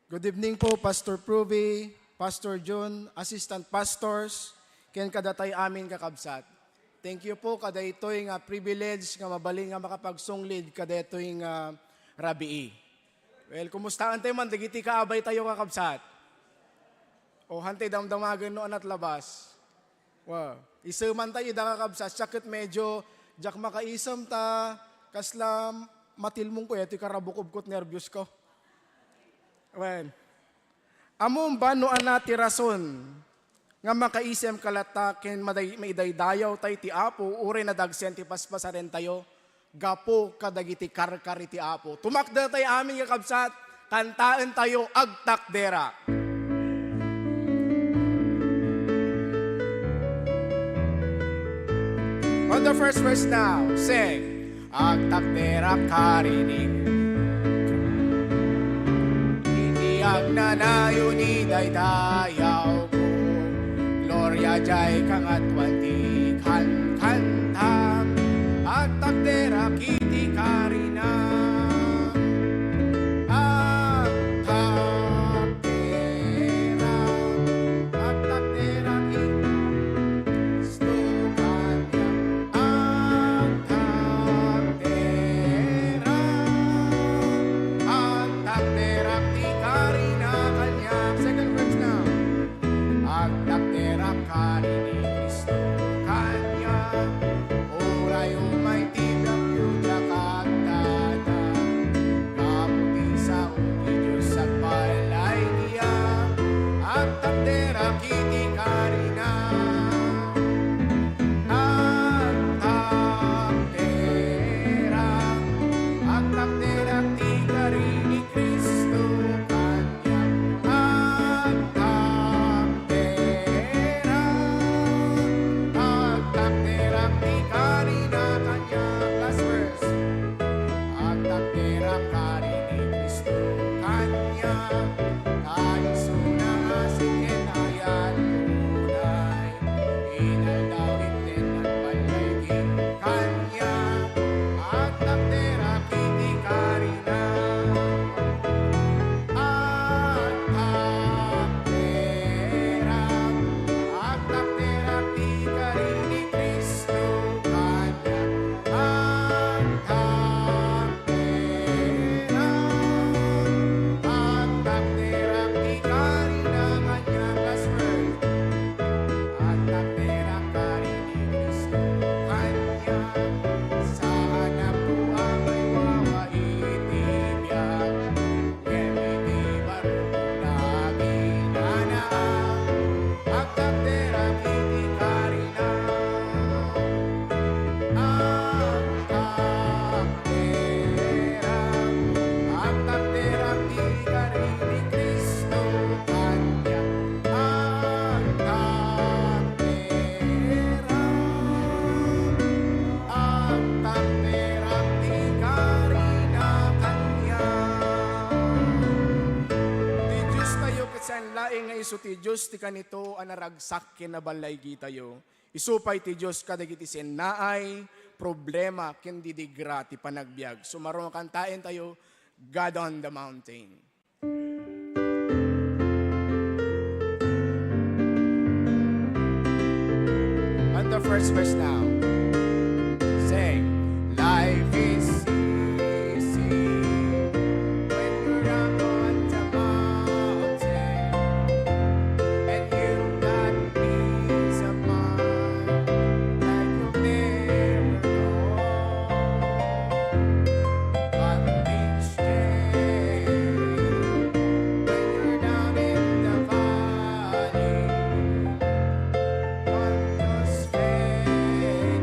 Good evening po, Pastor Pruvi, Pastor John, Assistant Pastors, ken kadatay amin kakabsat. Thank you po kada ito'y nga privilege nga mabaling nga makapagsunglid kada ito'y nga rabii. Well, kumusta tayo man, digiti kaabay tayo kakabsat. O hantay damdamagan noon at labas. Wow. Isuman tayo da kakabsat, sakit medyo jak makaisam ta, kasla matilmong ko, ito'y karabukob ko't nervyos ko. Well, among ba noan nati rason nga makaisem kalataken maidaydayaw tay ti Apo uri na dagsen ti paspasaren tayo gapo kadagiti karkar ti Apo. Tumakda tayo aming kakabsat, kantaan tayo agtakdera. On the first verse now, sing, agtakdera karinig. Agnanayo ni daydayaw ko, Gloria jay kangatwanti kantam, at takdera kiti karina. At takdera kiti stukanya. At takdera kiti karina kanya. Second verse now. Agtakdera karini Kristo kanya. Oray umay tibak yuda katada. Kaputi sa uti Diyos at palay niya. Agtakdera kiti karina. Agtakdera ti karini Kristo kanya. Agtakdera ti karina kanya. Last verse. Agtakdera karini Kristo kanya. Kaisuna asikin ayan tunay. Inaldawit din at paligid kanya. Agtakdera kiti karina. Agtakdera ti karini Kristo kanya. Agtakdera ti karina kanya. Last verse. Agtakdera karini Kristo kanya. Saan na po ang may wawaitibiyag? Kemiti barong lagi nanaan. Agtakdera kiti karina. Agtakdera ti karini Kristo kanya. Agtakdera ti karina kanya. Ti Diyos tayo katsan laing nga iso ti Diyos ti kanito anaragsak kinabalay tayo. Isupay ti Diyos kadagiti sen naay problema ken didigra ti panagbiag. Sumarong kantaen tayo God on the mountain. On the first verse now. Sing, life is easy when you're up on the mountain and you've got peace of mind like you've never known. But each day when you're down in the valley, God knows faith.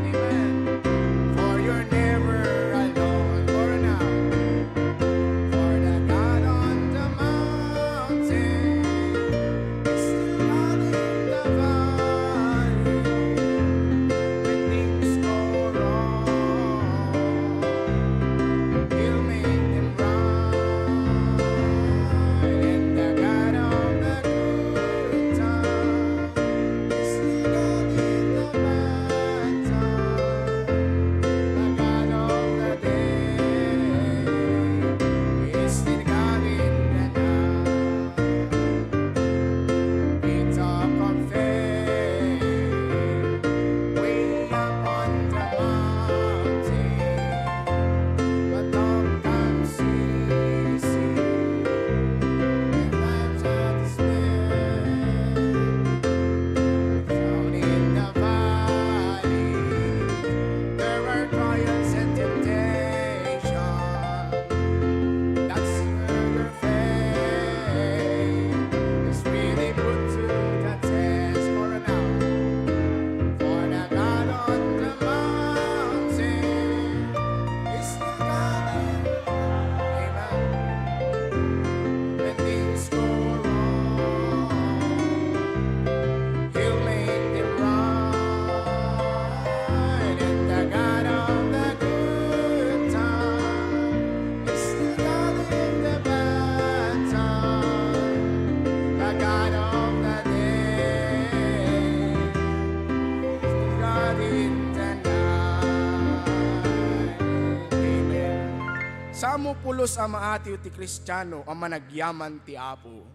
Samo pulos ang maatiw ti Kristiyano ang managyaman ti Apo.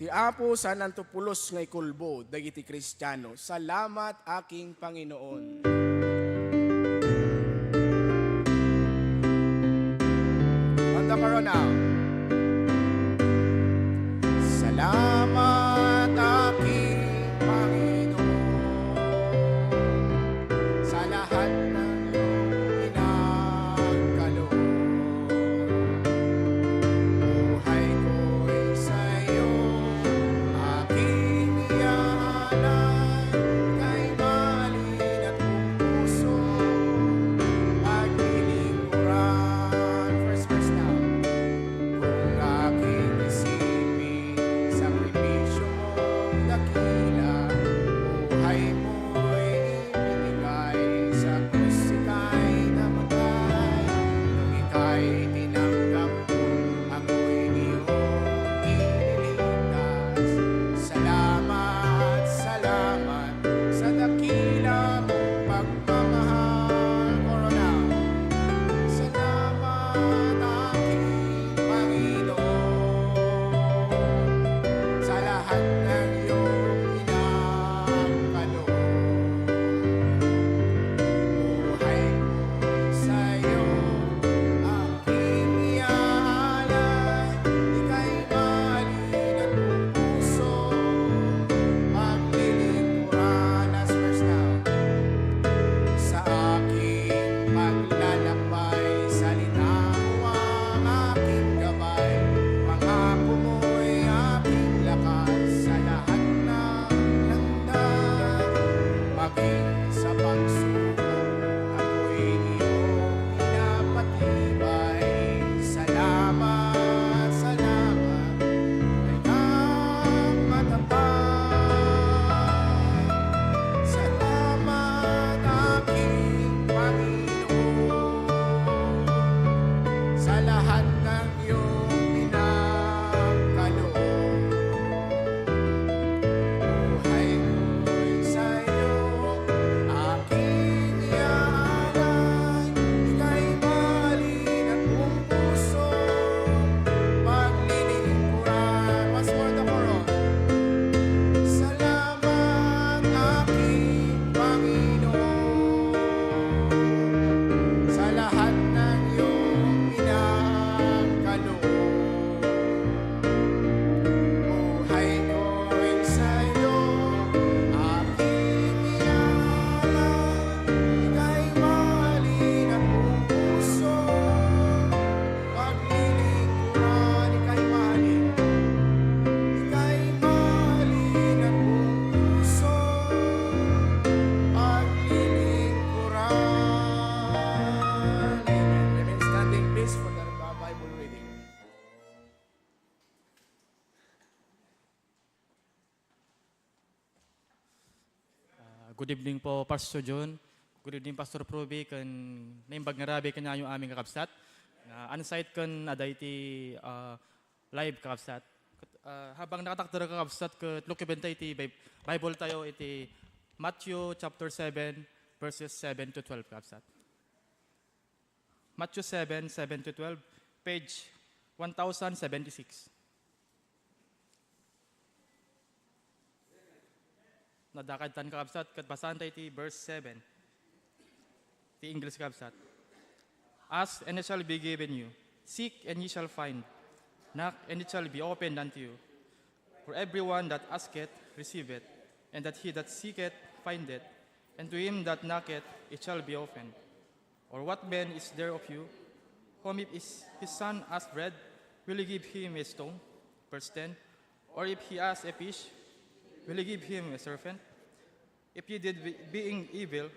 Ti Apo sanan to pulos nga ikulbo dagiti Kristiyano. Salamat aking Panginoon. On the corona. Salamat aking Panginoon sa lahat ng iyong pinagkaloob. Buhay ko'y sa'yo, aking iaalay, kay malin at buong puso, paglilingkuran. First verse now. Kung aking isipin, sakripisyo mong dakila, buhay mo'y ibinigay, sa krus ika'y namatay. Nung ika'y tinanggap ko, ako'y iyong iniligtas. Salamat, salamat sa dakila mong pagmamahal. Corona. Salamat aking Panginoon sa lahat ng iyong pinagkaloob. Buhay ko'y sa'yo, aking iaalay, ika'y malin at buong puso, paglilingkuran. Last verse now. Sa aking paglalakbay, salita mo ang aking gabay, pangako mo'y aking lakas sa lahat ng landas. Maging sa pagsubok, ako'y iyong pinapatibay. Salamat, salamat, ay kang matapat. Salamat aking Panginoon sa lahat ng iyong pinagkaloob. Buhay ko'y sa'yo, aking iaalay, ika'y malin at buong puso, paglilingkuran. Once more the choral. Salamat aking Panginoon sa lahat ng iyong pinagkaloob. Buhay ko'y sa'yo, aking iaalay, ika'y malin at buong puso, paglilingkuran. Ika'y malin at buong puso, paglilingkuran. Amen. Remain standing please for the Bible reading. Good evening po, Pastor John. Good evening, Pastor Proby. Kan naimbag nga rabi kanya yung aming kakabsat. On-site kan aday ti live kakabsat. Habang nakatakdara kakabsat, kat lukibentay ti Bible tayo iti Matthew chapter 7, verses 7 to 12 kakabsat. Matthew 7, 7 to 12, page 1076. Nadakad tan kakabsat, kat basahan tayo ti verse 7. Ti English kakabsat. Ask and it shall be given you. Seek and ye shall find. Knock and it shall be opened unto you. For everyone that asketh, receiveth, and that he that seeketh, findeth, and to him that knocketh, it shall be opened. Or what man is there of you, whom if his son ask bread, will he give him a stone? Verse 10. Or if he ask a fish, will he give him a serpent? If ye did, being evil,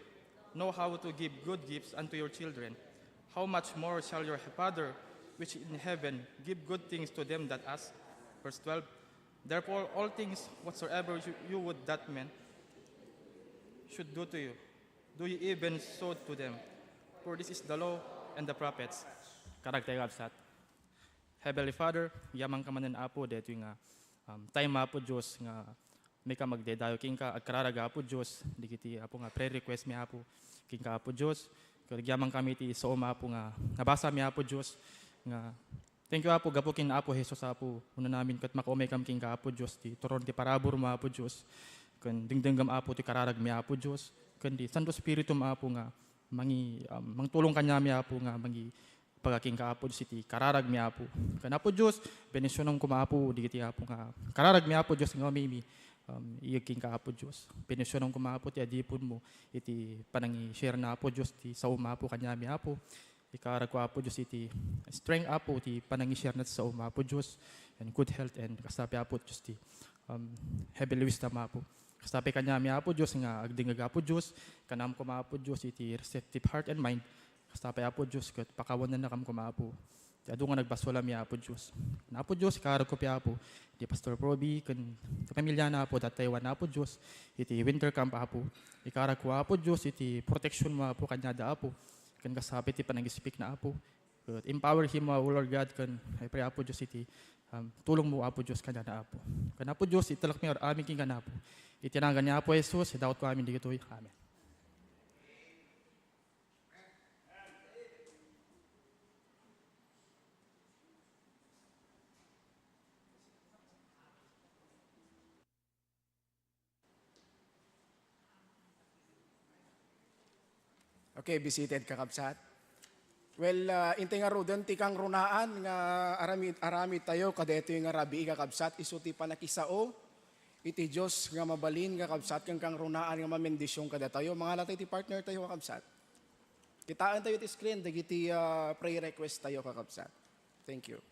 know how to give good gifts unto your children, how much more shall your Father, which in heaven, give good things to them that ask? Verse 12. Therefore, all things whatsoever you would that men should do to you, do ye even so to them. For this is the law and the prophets. Karagtay kapsat. Heavenly Father, yamang ka manan apo, dito yung time apo Diyos nga may ka magdedayo king ka at kararaga apo Diyos, di kiti apo nga prayer request mi apo king ka apo Diyos. Kagyaman kami ti so apo nga nabasa mi apo Diyos, nga thank you Apo gapo kin Apo Jesus Apo una namin kat makaumay kam king Apo Dios ti turon ti parabor mo Apo Dios ken dingdenggam Apo ti kararag mi Apo Dios ken di Santo Espiritu mo Apo nga mangtulong kanya mi Apo nga mangi pagaking ka Apo Dios iti kararag mi Apo ken Apo Dios benisyonon ko Apo digiti Apo nga kararag mi Apo Dios nga mimi iyagking ka Apo Dios benisyonon ko Apo ti adipon mo iti panangi share na Apo Dios ti sa Apo kanya mi Apo ikarag ko Apo Diyos iti strength Apo ti panangishare nat sa Apo Diyos and good health and kastapi Apo Diyos ti heavy wisdom Apo. Kastapi kanya mi Apo Diyos nga agdingag Apo Diyos kanam ko Apo Diyos iti receptive heart and mind kastapi Apo Diyos ket pakawan na nakam ko Apo. Ti adu nga nagbaswala mi Apo Diyos. Na Apo Diyos ikarag ko pi Apo ti Pastor Proby ken ti pamilya na Apo dataywan na Apo Diyos iti winter camp Apo. Ikarag ko Apo Diyos iti protection mo Apo kanya da Apo. Kan kasabi ti panag-speak na Apo. Empower him, O Lord God, kan I pray Apo Diyos iti tulong mo Apo Diyos kanya na Apo. Kan Apo Diyos italak mi amin king kan Apo. Itinanggan niya Apo Jesus, idawat ko amin digitoy. Amen. Okay, be seated kakabsat. Well, intay nga rodan ti kang runaan nga aramid tayo kadeto yung nga rabi kakabsat iso ti panakisao iti Diyos nga mabalin kakabsat kang runaan nga mamendisyon kada tayo mga latay ti partner tayo kakabsat. Kitaan tayo ti screen dagiti prayer request tayo kakabsat. Thank you.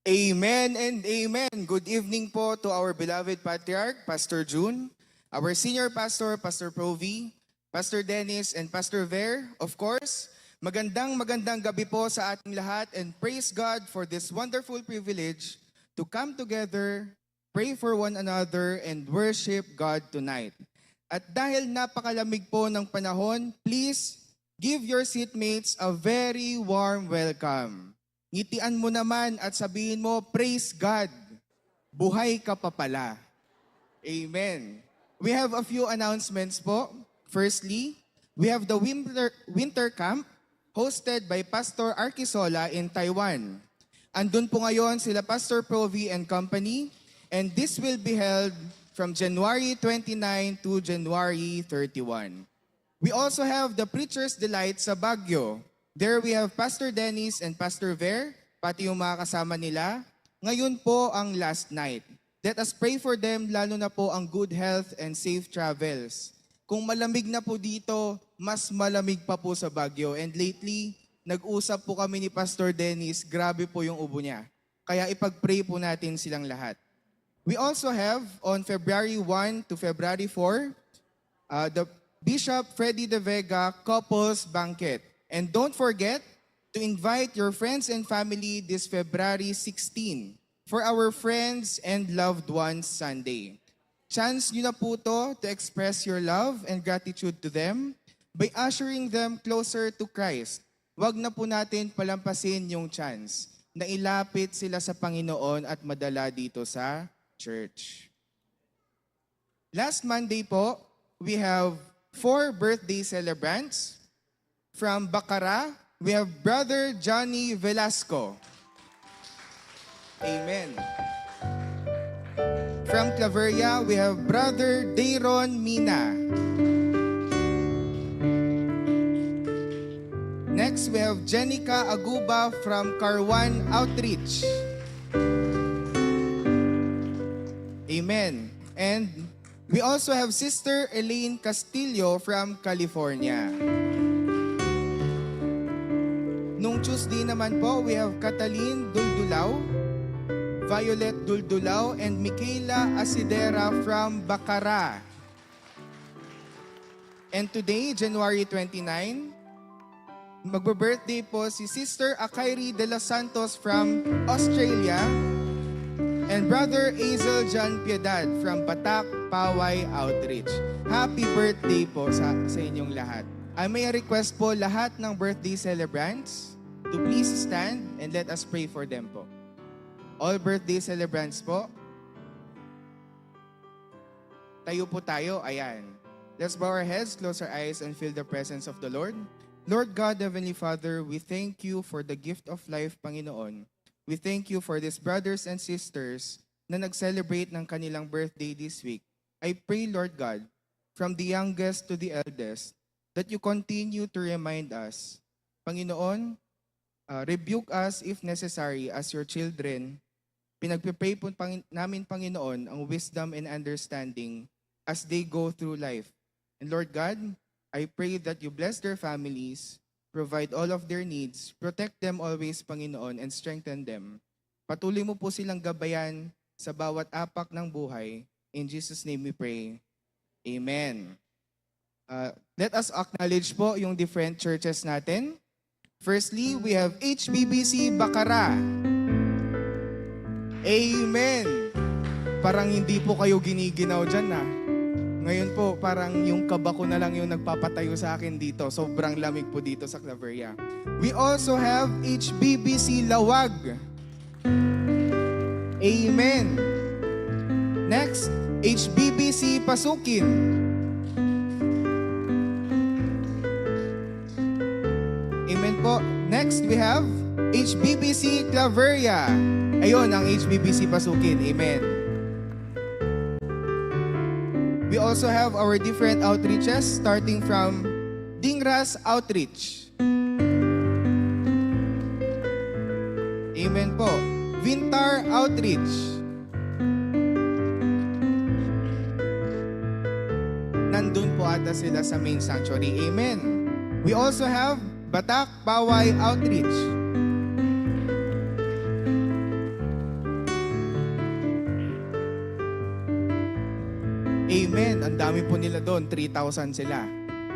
Amen and amen. Good evening po to our beloved Patriarch, Pastor June, our Senior Pastor, Pastor Provi, Pastor Dennis, and Pastor Ver. Of course, magandang gabi po sa ating lahat and praise God for this wonderful privilege to come together, pray for one another, and worship God tonight. At dahil napakalamig po ng panahon, please give your seatmates a very warm welcome. Ngitian mo naman at sabihin mo, praise God, buhay ka pa pala. Amen. We have a few announcements po. Firstly, we have the winter camp hosted by Pastor Arkisola in Taiwan. Andun po ngayon sila Pastor Provi and company, and this will be held from January 29 to January 31. We also have the Preacher's Delight sa Baguio. There we have Pastor Dennis and Pastor Ver, pati yung mga kasama nila. Ngayon po ang last night. Let us pray for them, lalo na po ang good health and safe travels. Kung malamig na po dito, mas malamig pa po sa Baguio. And lately, nag-usap po kami ni Pastor Dennis, grabe po yung ubo niya. Kaya ipag-pray po natin silang lahat. We also have on February 1 to February 4, the Bishop Freddy De Vega Couples Banquet. And don't forget to invite your friends and family this February 16 for our Friends and Loved Ones Sunday. Chance nyo na po to to express your love and gratitude to them by ushering them closer to Christ. Huwag na po natin palampasin yung chance na ilapit sila sa Panginoon at madala dito sa church. Last Monday po, we have 4 birthday celebrants. From Bacara, we have Brother Johnny Velasco. Amen. From Claveria, we have Brother Dayron Mina. Next, we have Jenica Aguba from Carwan Outreach. Amen. And we also have Sister Elaine Castillo from California. Nung Tuesday naman po, we have Cataline Duldulao, Violet Duldulao, and Michaela Asidera from Bacara. And today, January 29, magbe-birthday po si Sister Akairi de los Santos from Australia and Brother Azel John Piedad from Batak Paway Outreach. Happy birthday po sa inyong lahat. I may request po lahat ng birthday celebrants to please stand and let us pray for them po. All birthday celebrants po, tayo po tayo, ayan. Let's bow our heads, close our eyes, and feel the presence of the Lord. Lord God, Heavenly Father, we thank you for the gift of life, Panginoon. We thank you for these brothers and sisters na nag-celebrate ng kanilang birthday this week. I pray, Lord God, from the youngest to the eldest, that you continue to remind us, Panginoon, rebuke us if necessary as your children. Pinagpipray po namin, Panginoon, ang wisdom and understanding as they go through life. And Lord God, I pray that you bless their families, provide all of their needs, protect them always, Panginoon, and strengthen them. Patuloy mo po silang gabayan sa bawat apak ng buhay. In Jesus' name we pray. Amen. Let us acknowledge po yung different churches natin. Firstly, we have HBBC Bacara. Amen. Parang hindi po kayo giniginaw dyan na. Ngayon po, parang yung kaba ko na lang yung nagpapatayo sa akin dito. Sobrang lamig po dito sa Claveria. We also have HBBC Lawag. Amen. Next, HBBC Pasukin. Amen po. Next, we have HBBC Claveria. Ayun, ang HBBC Pasukin. Amen. We also have our different outreaches starting from Dingras Outreach. Amen po. Vintar Outreach. Nandun po ata sila sa main sanctuary. Amen. We also have Batak Paway Outreach. Ang dami po nila doon, 3,000 sila.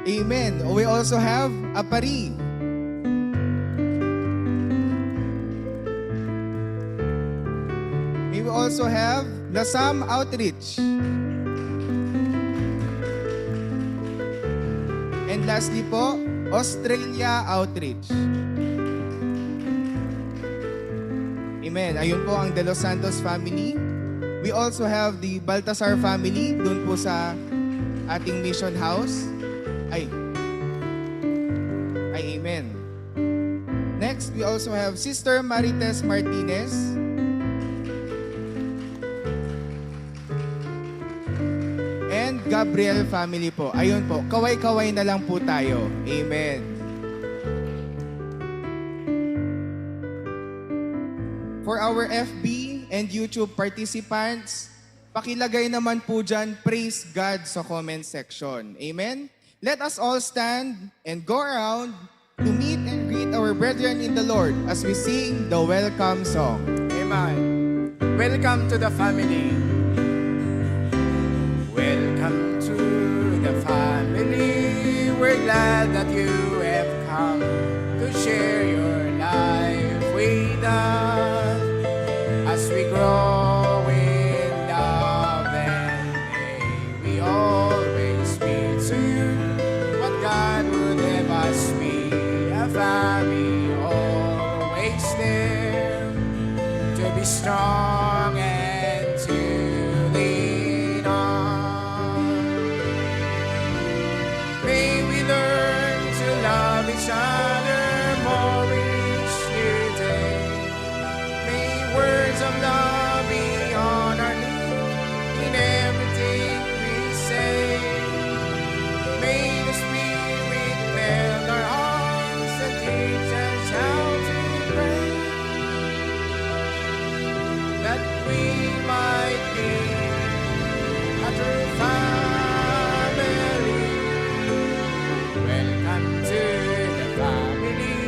Amen. We also have Apari. We also have Lasam Outreach. And lastly po, Australia Outreach. Amen. Ayun po ang De Los Santos family. We also have the Baltasar family doon po sa ating mission house. Amen. Next, we also have Sister Marites Martinez. And Gabriel family po. Ayun po, kaway-kaway na lang po tayo. Amen. For our FB and YouTube participants, pakilagay naman po dyan, praise God sa comment section. Amen? Let us all stand and go around to meet and greet our brethren in the Lord as we sing the welcome song. Amen. Welcome to the family. Welcome to the family. We're glad that you have come to share your life with us as we grow in love and may we always be to you what God would have us be, a family always there to be strong and to lean on. May we learn to love each other more each new day. May words of love be on our lips in everything we say. May the Spirit melt our hearts and teach us how to pray, that we might be a true family. Welcome to the family.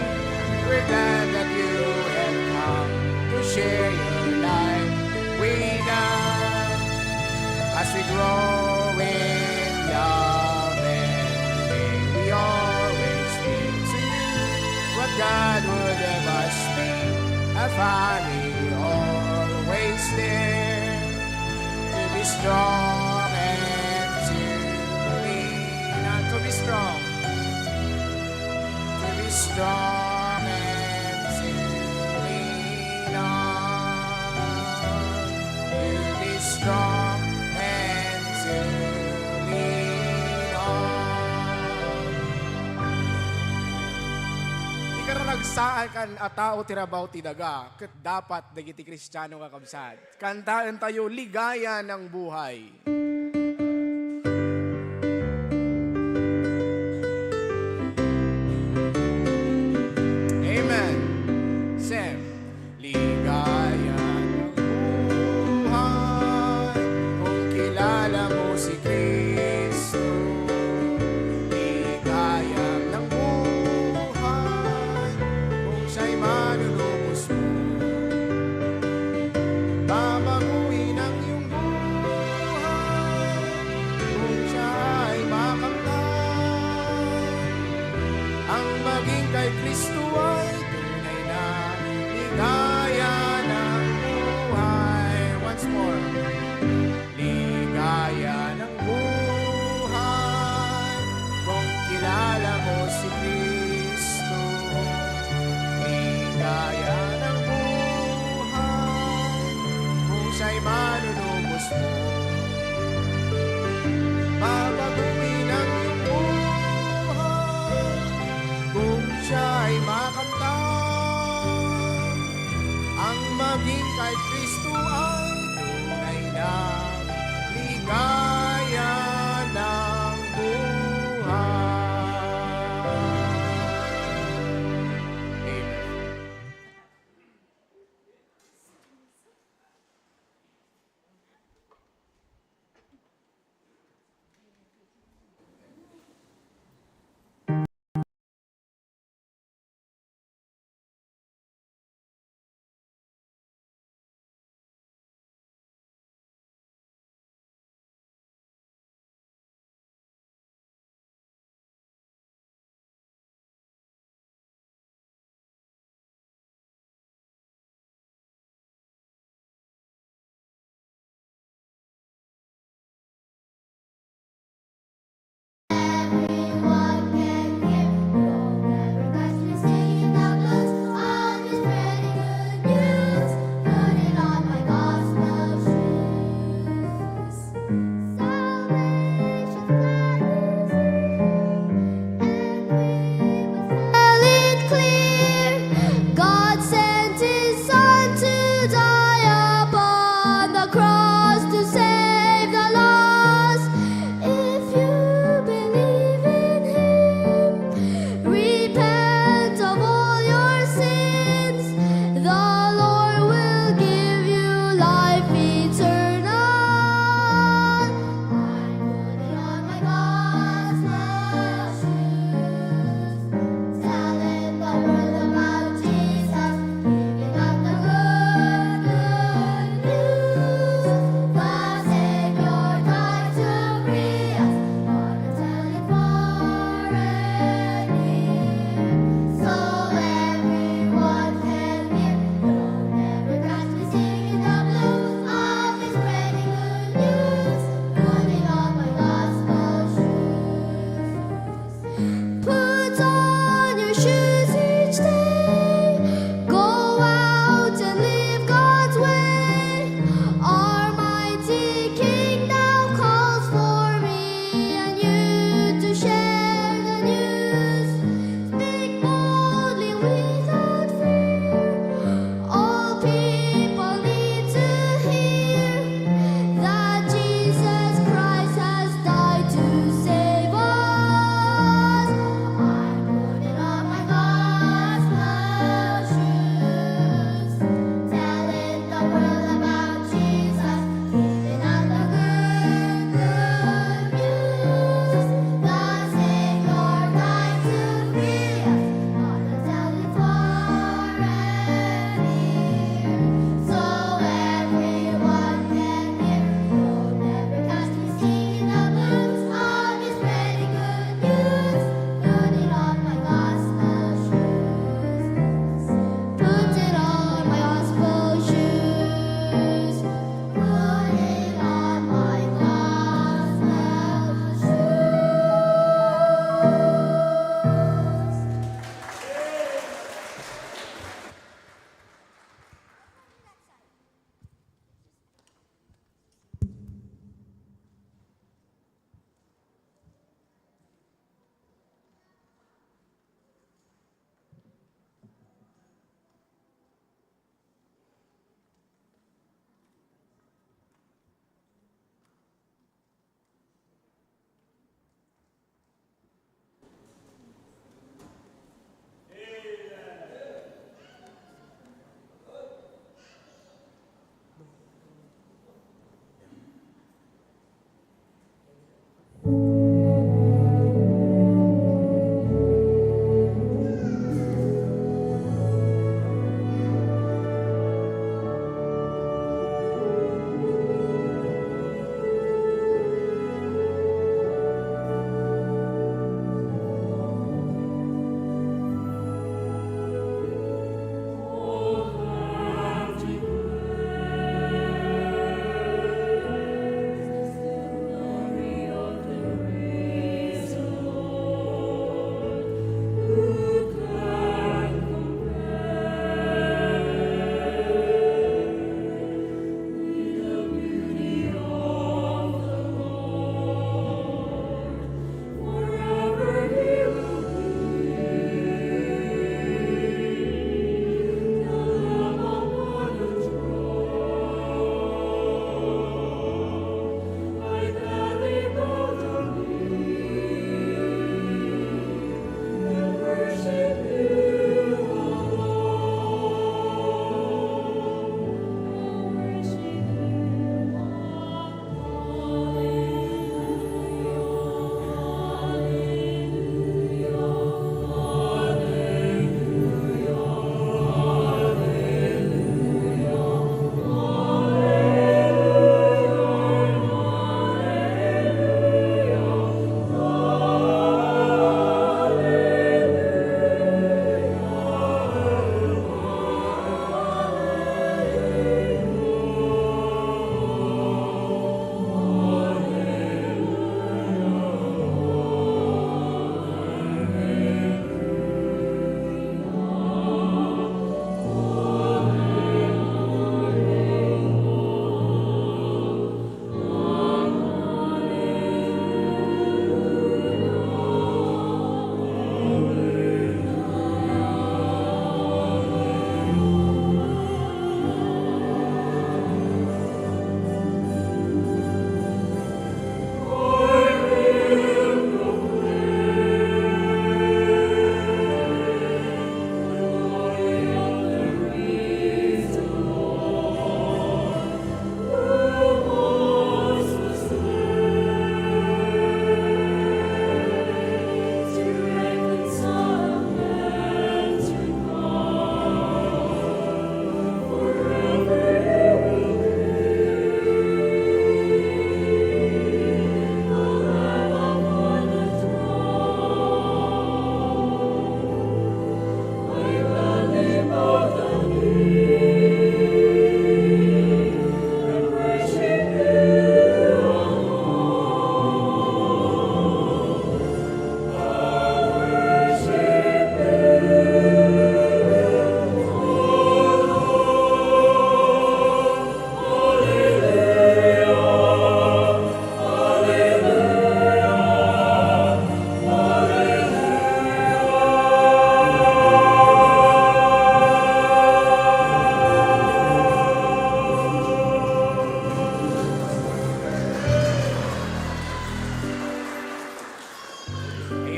We're glad that you have come to share your life with us as we grow in love and may we always be to you what God would have us be, a family always there to be strong and to lean on, to be strong and to lean on, to be strong and to lean on. Di ka na nagsaan kan a tao tirabaw ti daga, ket dapat dagiti Kristiyano nga kabsat. Kantaan tayo ligaya ng buhay. Amen. Sem, ligaya ng buhay kung kilala mo si Kristo. Ligaya ng buhay kung siya'y manunubos mo. Babaguhin ang iyong buhay kung siya'y makamtan. Ang maging kay Kristo ay tunay na ligaya ng buhay. Once more. Ligaya ng buhay kung kilala mo si Kristo. Ligaya ng buhay kung siya'y manunubos mo. Babaguhin ang iyong buhay kung siya'y makamtan.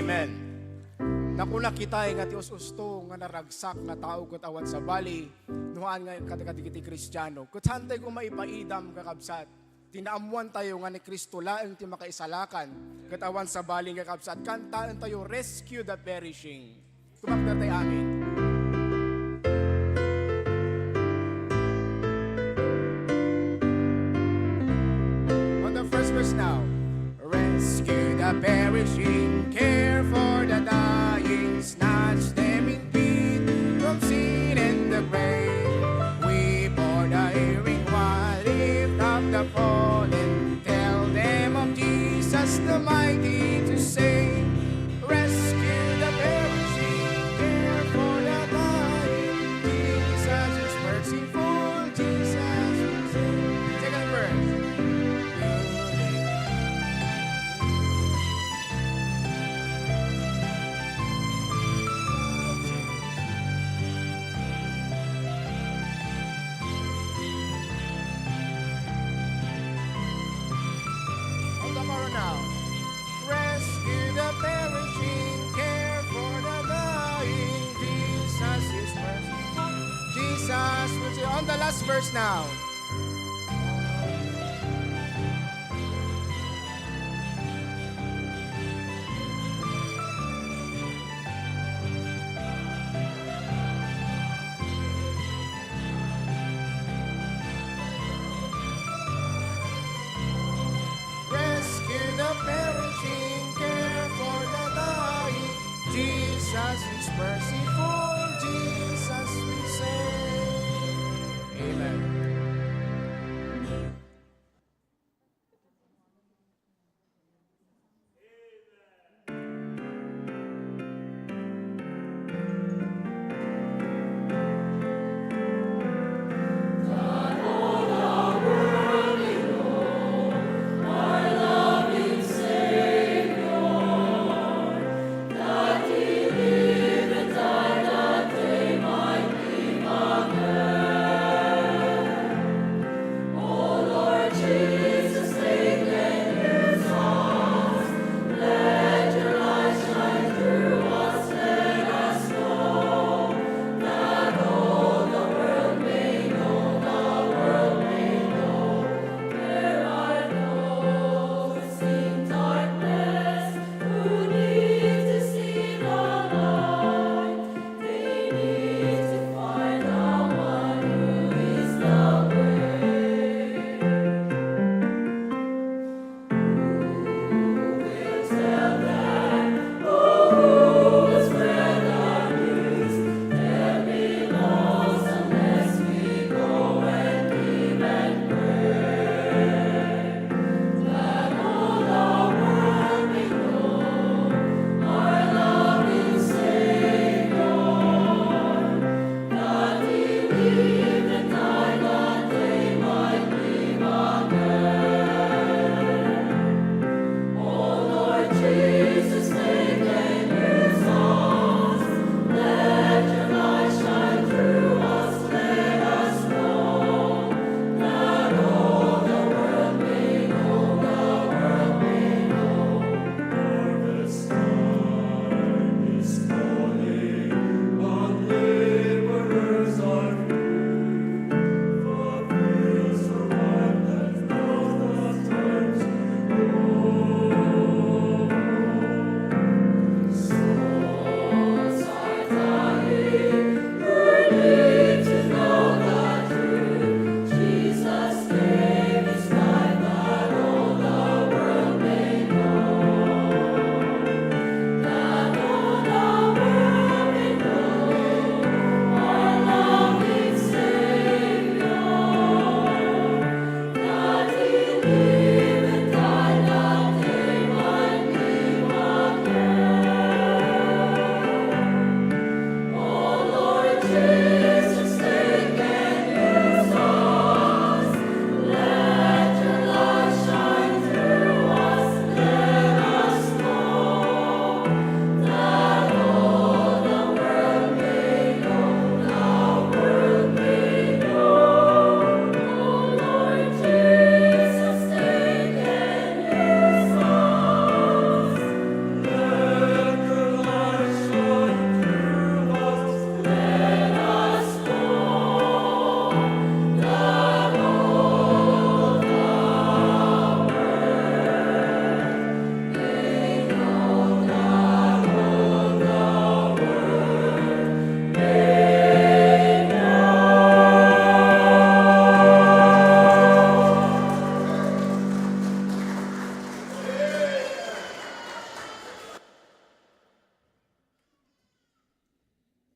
Amen. Nakuna kita nga ti usto nga naragsak nga tao ket awan sa bali nuhaan nga kadagiti Kristiyano. Ket hantay ko maipaidam kakabsat. Tinaamuan tayo nga ni Kristo laeng ti makaisalakan ket awan sa bali nga kakabsat. Kantaan tayo rescue the perishing. Tumakda tayo amin. On the first verse now. Rescue the perishing, care for the dying, snatch them in peace from sin and the grave. Weep for the erring while lift up the fallen, tell them of Jesus the mighty to save. Rescue the perishing, care for the dying, Jesus is merciful, Jesus will save. Second verse. Tomorrow now. Rescue the perishing, care for the dying. Jesus is merciful. Jesus will say on the last verse now. Rescue the perishing, care for the dying. Jesus is merciful, Jesus will save. Amen. That he lived and died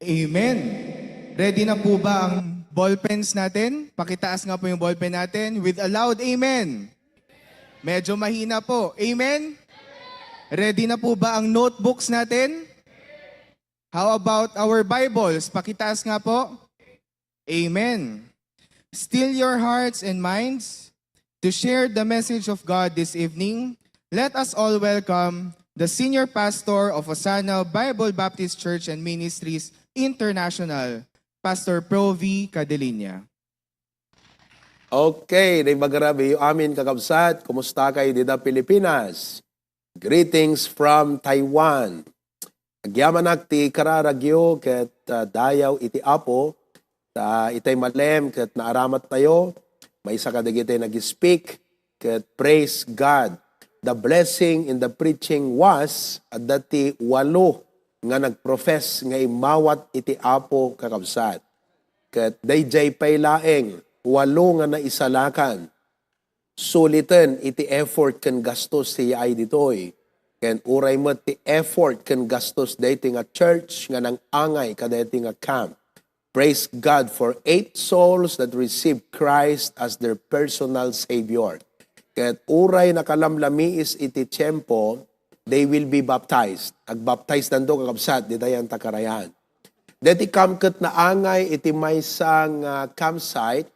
Amen. Ready na po ba ang ballpens natin? Pakitaas nga po yung ballpen natin with a loud amen. Medyo mahina po. Amen? Ready na po ba ang notebooks natin? How about our Bibles? Pakitaas nga po. Amen. Still your hearts and minds to share the message of God this evening. Let us all welcome the Senior Pastor of Osana Bible Baptist Church and Ministries International, Pastor Provi Cadelinia. Okay, day magarabi yung amin kakabsat. Kumusta kayo dito Pilipinas? Greetings from Taiwan. Agyaman ti kararagyo ket dayaw iti apo ta itay malem ket naaramat tayo. May isa kadigitay nag-speak ket praise God. The blessing in the preaching was at dati walo nga nagprofess nga imawat iti apo kakabsat. Ket dayjay pay laeng walo nga naisalakan. Sulitan iti effort ken gastos ti ay ditoy. Ken uray met ti effort ken gastos daytoy nga church nga nang angay kadaytoy nga camp. Praise God for 8 souls that received Christ as their personal Savior. Ket uray nakalamlamiis iti tiyempo, they will be baptized. Agbaptize nando kakabsat, di dayan takarayan. Deti kamket na angay iti maysang campsite,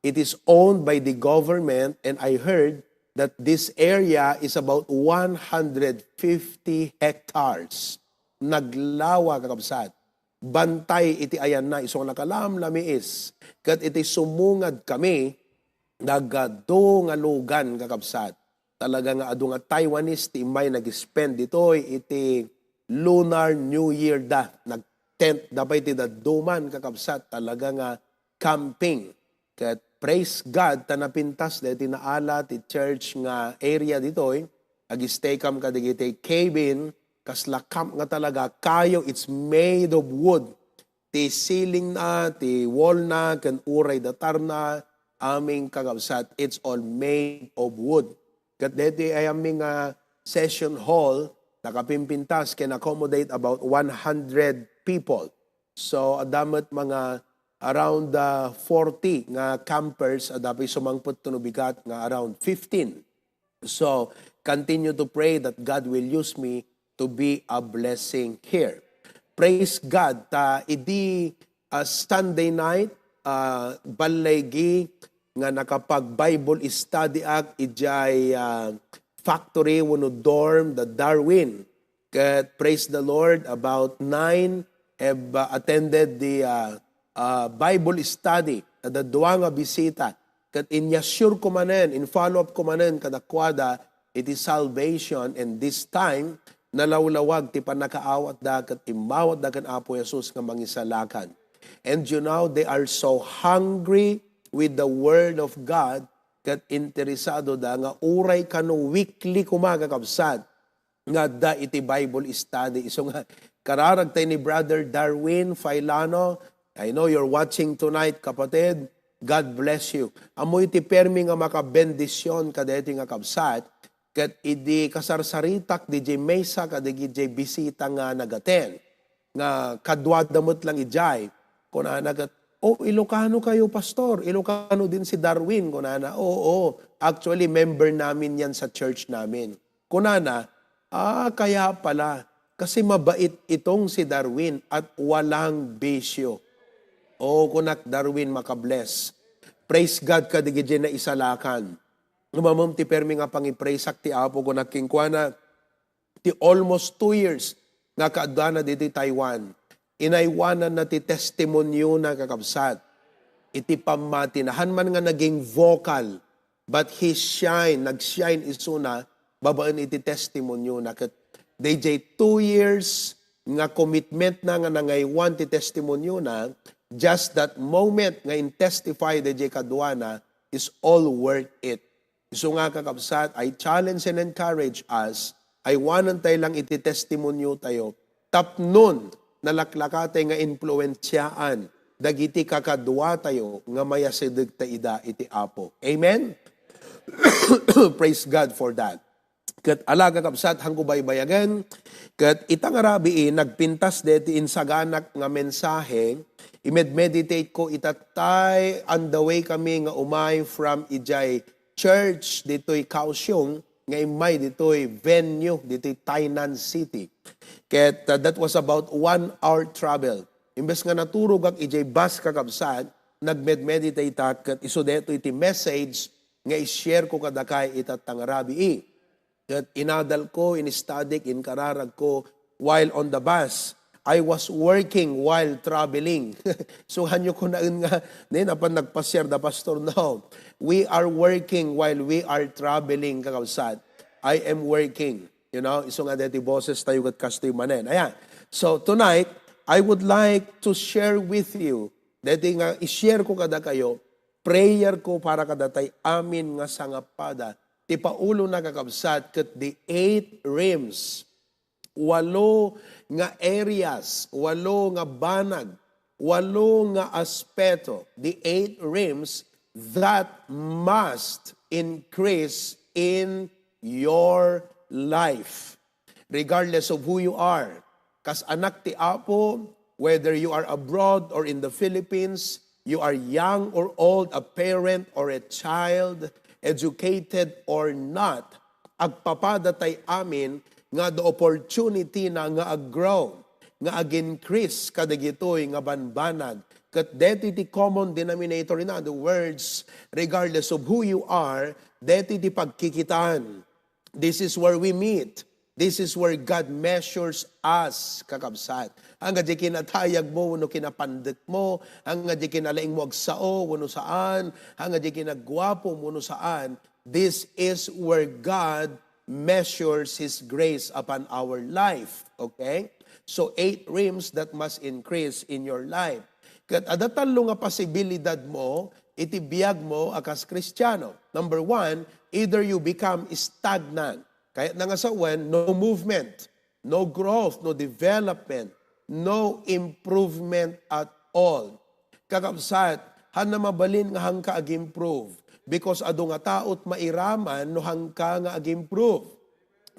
it is owned by the government and I heard that this area is about 150 hectares. Naglawa kakabsat. Bantay iti ayan na, isong nakalamlamiis. Ket iti sumungad kami, nagado nga lugan kakabsat. Talaga nga adu nga Taiwanese ti may nag-spend ditoy iti Lunar New Year da. Nag-tent da pa iti daduman kakabsat. Talaga nga camping. Ket praise God ta napintas da iti naala ti church nga area ditoy. Ag-stay kam kadigiti cabin. Kasla camp nga talaga kayo. It's made of wood. Ti ceiling na, ti wall na, ken uray datar na. Aming kakabsat, it's all made of wood. Kat deti ay aming session hall, nakapimpintas, can accommodate about 100 people. So, adamat mga around 40 nga campers, adapi sumangput tunubigat nga around 15. So, continue to pray that God will use me to be a blessing here. Praise God, idi Sunday night, balaygi nga nakapag-Bible study act ijay factory wano dorm, the Darwin. Ket praise the Lord, about 9 have attended the Bible study. The duwa nga bisita. Ket in-assure ko manen, in follow-up ko manen kadakwada, it is salvation and this time, nalawlawag ti panakaawat da ket imawat da ken Apo Jesus nga mangisalakan. And you know, they are so hungry with the Word of God kat interesado da nga uray kano weekly kumagakabsat nga da iti Bible study. So nga kararagtay ni Brother Darwin Failano, I know you're watching tonight, kapatid. God bless you. Amoy ti permi nga makabendisyon kadeti nga kabsat kat idi kasarsaritak di jay mesa kadigi jay bisita nga nagaten nga kadwadamot lang ijay. Kunana kat, Ilocano kayo, pastor. Ilocano din si Darwin. Kunana, oo. Actually, member namin yan sa church namin. Kunana, kaya pala. Kasi mabait itong si Darwin at walang bisyo. Kunak Darwin makabless. Praise God kadigidyan na isalakan. Umamam ti permi nga pangipraise ti Apo kunak kingkwana ti almost 2 years nga kaadana dito Taiwan. Inaiwanan na ti testimonyo na kakabsat. Iti pamatinahan man nga naging vocal, but he nag-shine isuna, babaan iti testimonyo na. DJ 2 years nga commitment na nga nangaywan ti testimonyo na, just that moment nga in-testify DJ Kaduana is all worth it. So nga kakabsat, I challenge and encourage us, I wanan tayo lang iti testimonyo tayo, tapnon, nalaklakatay nga influensyaan, dagiti kakadwa tayo, nga mayasideg ta ida iti Apo. Amen? Praise God for that. Kat alaga kapsat hangko baybayagan, kat itang arabi nagpintas deti insaganak nga mensahe, imed-meditate ko itatay on the way kami nga umay from Ijay Church dito'y Kaohsiung, nga imay dito'y venue, dito'y Tainan City. Kat that was about 1 hour travel. Imbes nga naturog ang Ijay bus kakabsat, nagmed-meditate kat iso deto iti message nga i-share ko kadakay itatang arabi. Kat inadal ko, in-study, in-kararag ko while on the bus. I was working while traveling. So hanyo ko na nga, napan nagpasyar da pastor now. We are working while we are traveling, kakabsat. I am working. You know, iso nga deti boses tayo kat kastoy manen. Ayan. So tonight, I would like to share with you, deti nga i-share ko kada kayo, prayer ko para kadatay amin nga sangapada. Ti paulo na kakabsat kat the 8 realms. 8 nga areas, 8 nga banag, 8 nga aspeto, the 8 realms that must increase in your life. Regardless of who you are, kas anak ti Apo, whether you are abroad or in the Philippines, you are young or old, a parent or a child, educated or not, agpapadatay amin nga the opportunity na nga ag-grow, nga ag-increase kadagitoy nga banbanag. Kat deti ti common denominator, in other words, regardless of who you are, deti ti pagkikitaan. This is where we meet. This is where God measures us, kakabsat. Hangga di kinatayag mo, wano kinapandik mo, hangga di kinalaing mo agsao, wano saan, hangga di kinagwapo, wano saan. This is where God measures His grace upon our life. Okay? So 8 realms that must increase in your life. Kat adatalo nga posibilidad mo, itibiyag mo akas Kristiyano. Number 1, either you become stagnant. Kaya nangasawan, no movement, no growth, no development, no improvement at all. Kakabsat, han na mabalin nga hang ka ag-improve because ado nga taot mairaman no hang ka nga ag-improve.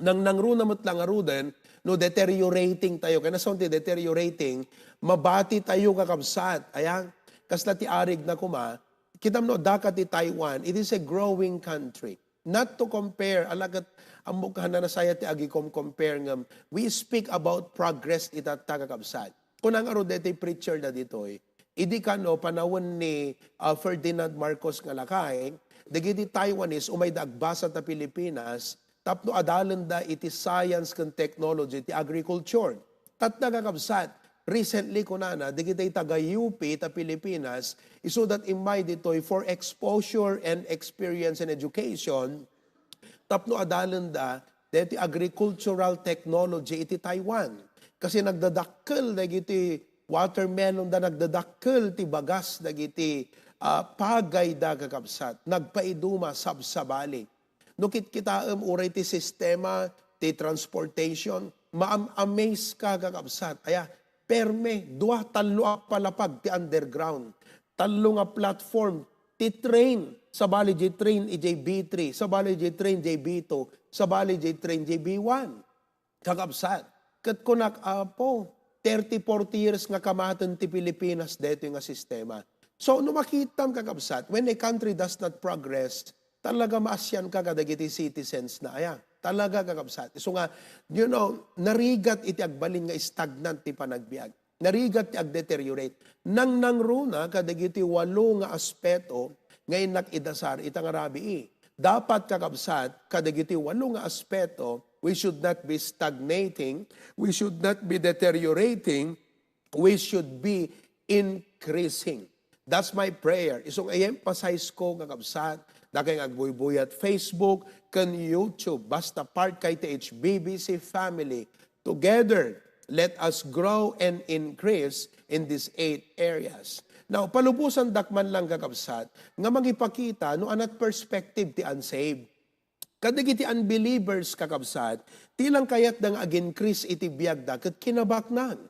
Nang nangruna mo't lang aruden, no deteriorating tayo. Kaya nasunti deteriorating, mabati tayo kakabsat. Ayan, kasla ti arig na kuma, kitam no dakat ti Taiwan, it is a growing country. Not to compare, alagat ang mukha na nasaya ti agikom compare ngam. We speak about progress itat tagakabsat. Kung ang arodete preacher na ditoy, idi ka no panawon ni Ferdinand Marcos nga lakay, dagiti Taiwanese umay dagbasa ta Pilipinas, tapno adalan da iti science and technology, ti agriculture. Tat nagakabsat, recently ko na, dagiti taga-UP ta Pilipinas, iso that imay ditoy for exposure and experience and education, tapno adalan da, deti agricultural technology iti Taiwan. Kasi nagdadakkel dagiti watermelon da nagdadakkel ti bagas dagiti pagay da kakabsat. Nagpaiduma sabsabali. Nukit kita uray ti sistema, ti transportation, ma-amaze ka kakabsat. Aya, perme, 2 talo palapag ti underground. Talo nga platform, ti train. Sa bali J-train EJB3, sa bali J-train JB2, sa bali J-train JB1. Kakabsat. Kat kunak apo, 30-40 years nga kamatan ti Pilipinas dito nga sistema. So, no makitam kakabsat, when a country does not progress, talaga maasyan ka kadagiti citizens na aya. Talaga kakabsat. So nga, you know, narigat iti agbalin nga stagnant ti panagbiag. Narigat ti ag-deteriorate. Nang nangruna kadagiti 8 nga aspeto, ngayon nakidasar itang arabi. Dapat kakabsat, kadagiti 8 nga aspeto, we should not be stagnating, we should not be deteriorating, we should be increasing. That's my prayer. Isong i-emphasize ko kakabsat, na kay agbuybuy at Facebook, kan YouTube, basta part kay THBBC family. Together, let us grow and increase in these 8 areas. Now, palubusan dakman lang kakabsat, nga magipakita no anat perspective ti unsaved. Kadagiti unbelievers kakabsat, tilang kayat dang ag-increase iti biyagda ket kinabaknan.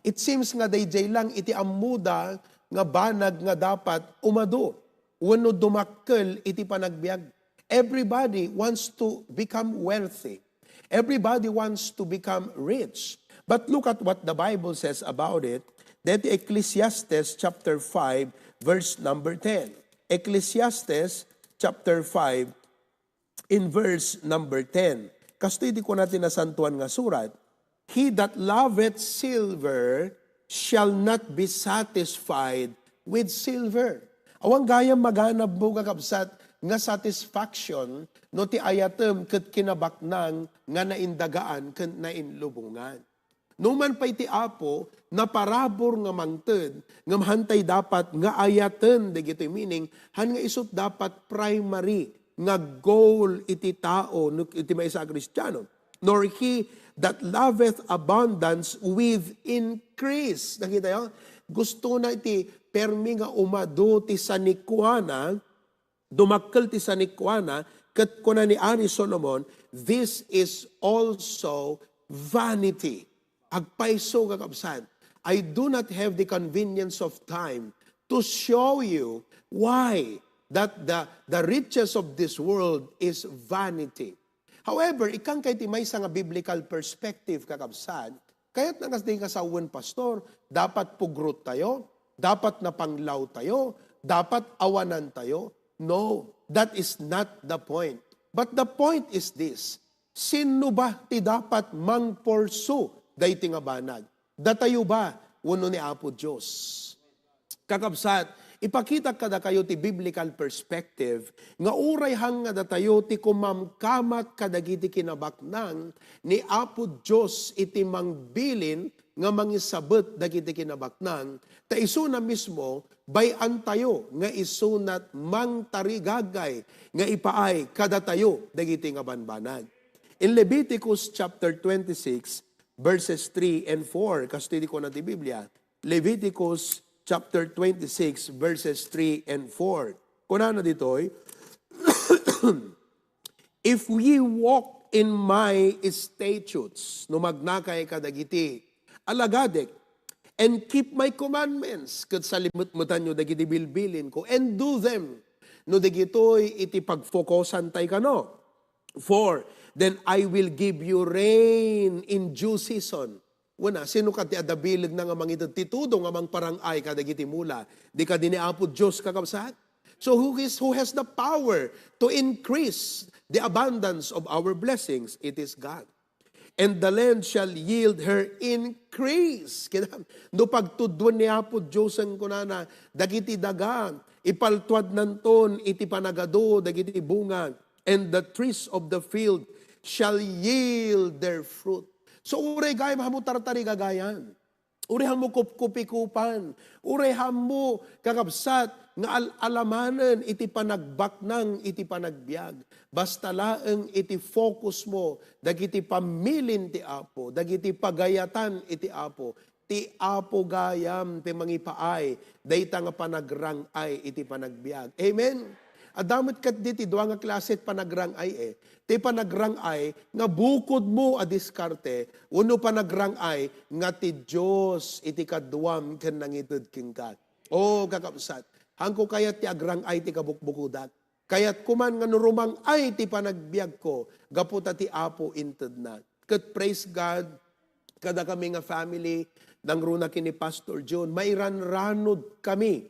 It seems nga dayjay lang iti ammuda nga banag nga dapat umado. Wano dumakkel iti panagbiag. Everybody wants to become wealthy. Everybody wants to become rich. But look at what the Bible says about it. That Ecclesiastes chapter 5, verse number 10. Ecclesiastes chapter 5, in verse number 10. Kastoy di ko natin nasantuan nga surat. He that loveth silver shall not be satisfied with silver. Awang gayam maganap mo kakabsat nga satisfaction no ti ayatem ket kinabaknang nga naindagaan ket nainlubungan. Numan pa'y ti Apo, na parabor nga mangted, nga mahantay dapat nga ayaten, dagito meaning, han nga isot dapat primary, nga goal iti tao, iti may isa Kristiyano. Nor he that loveth abundance with increase. Nakita yun? Gusto na iti permi nga umado ti sanikwana, dumakkel ti sanikwana, ket kuna ni Ani Solomon, this is also vanity. Agpaiso kakabsat, I do not have the convenience of time to show you why that the riches of this world is vanity. However, ikang kay timay sa nga biblical perspective kakabsat, kaya't nangas din kasawan pastor, dapat pugrot tayo, dapat napanglaw tayo, dapat awanan tayo. No, that is not the point. But the point is this, sino ba ti dapat mangporsu dayti nga banag? Datayo ba wano ni Apo Diyos? Kakabsat, ipakita kada kayo ti biblical perspective, nga uray hang nga datayo ti kumamkamat kadagiti kinabaknang ni Apo Diyos iti mangbilin nga mangisabet dagiti kinabaknang, ta iso na mismo, bayan tayo nga isunat mangtarigagay nga ipaay kada tayo dagiti nga banbanag. In Leviticus chapter 26, verses 3 and 4, kastidi ko na ti Biblia, Leviticus chapter 26, verses 3 and 4. Kuna na ditoy, if we walk in my statutes, no magnakay kadagiti, alagadek, and keep my commandments, kat salimut-mutan nyo dagiti bilbilin ko, and do them, no dagitoy iti pagfokusan tay kano. 4, then I will give you rain in due season. Una, sino ka ti adabilig na nga mangitid titudo nga mang parangay kadagiti mula, di ka diniapod Diyos kakabsat? So who has the power to increase the abundance of our blessings? It is God. And the land shall yield her increase. No pagtudwan ni Apo Diyos ang kunana, dagiti dagan, ipaltuad nanton, iti panagado, dagiti bunga, and the trees of the field shall yield their fruit. So uray gaya mahamutartari gagayan. Uray mo kupikupan. Uray mo kakabsat nga alamanan iti panagbaknang iti panagbiag. Basta laeng iti focus mo dagiti pamilin ti Apo, dagiti pagayatan iti Apo. Ti Apo gayam ti mangipaay, dayta nga panagrangay iti panagbiag. Amen. Adamot kat diti duwa nga klase panagrangay Ti panagrangay nga bukod mo a diskarte, uno panagrangay nga ti Diyos iti kaduam ken nangited king God. O kakapsat, hangko kayat ti agrangay ti kabukbukudat. Kayat kuman nga nurumang ay ti panagbiag ko, gaputa ti Apo inted na. Kat praise God, kada kami nga family, nang runa kini Pastor John, mairanranod kami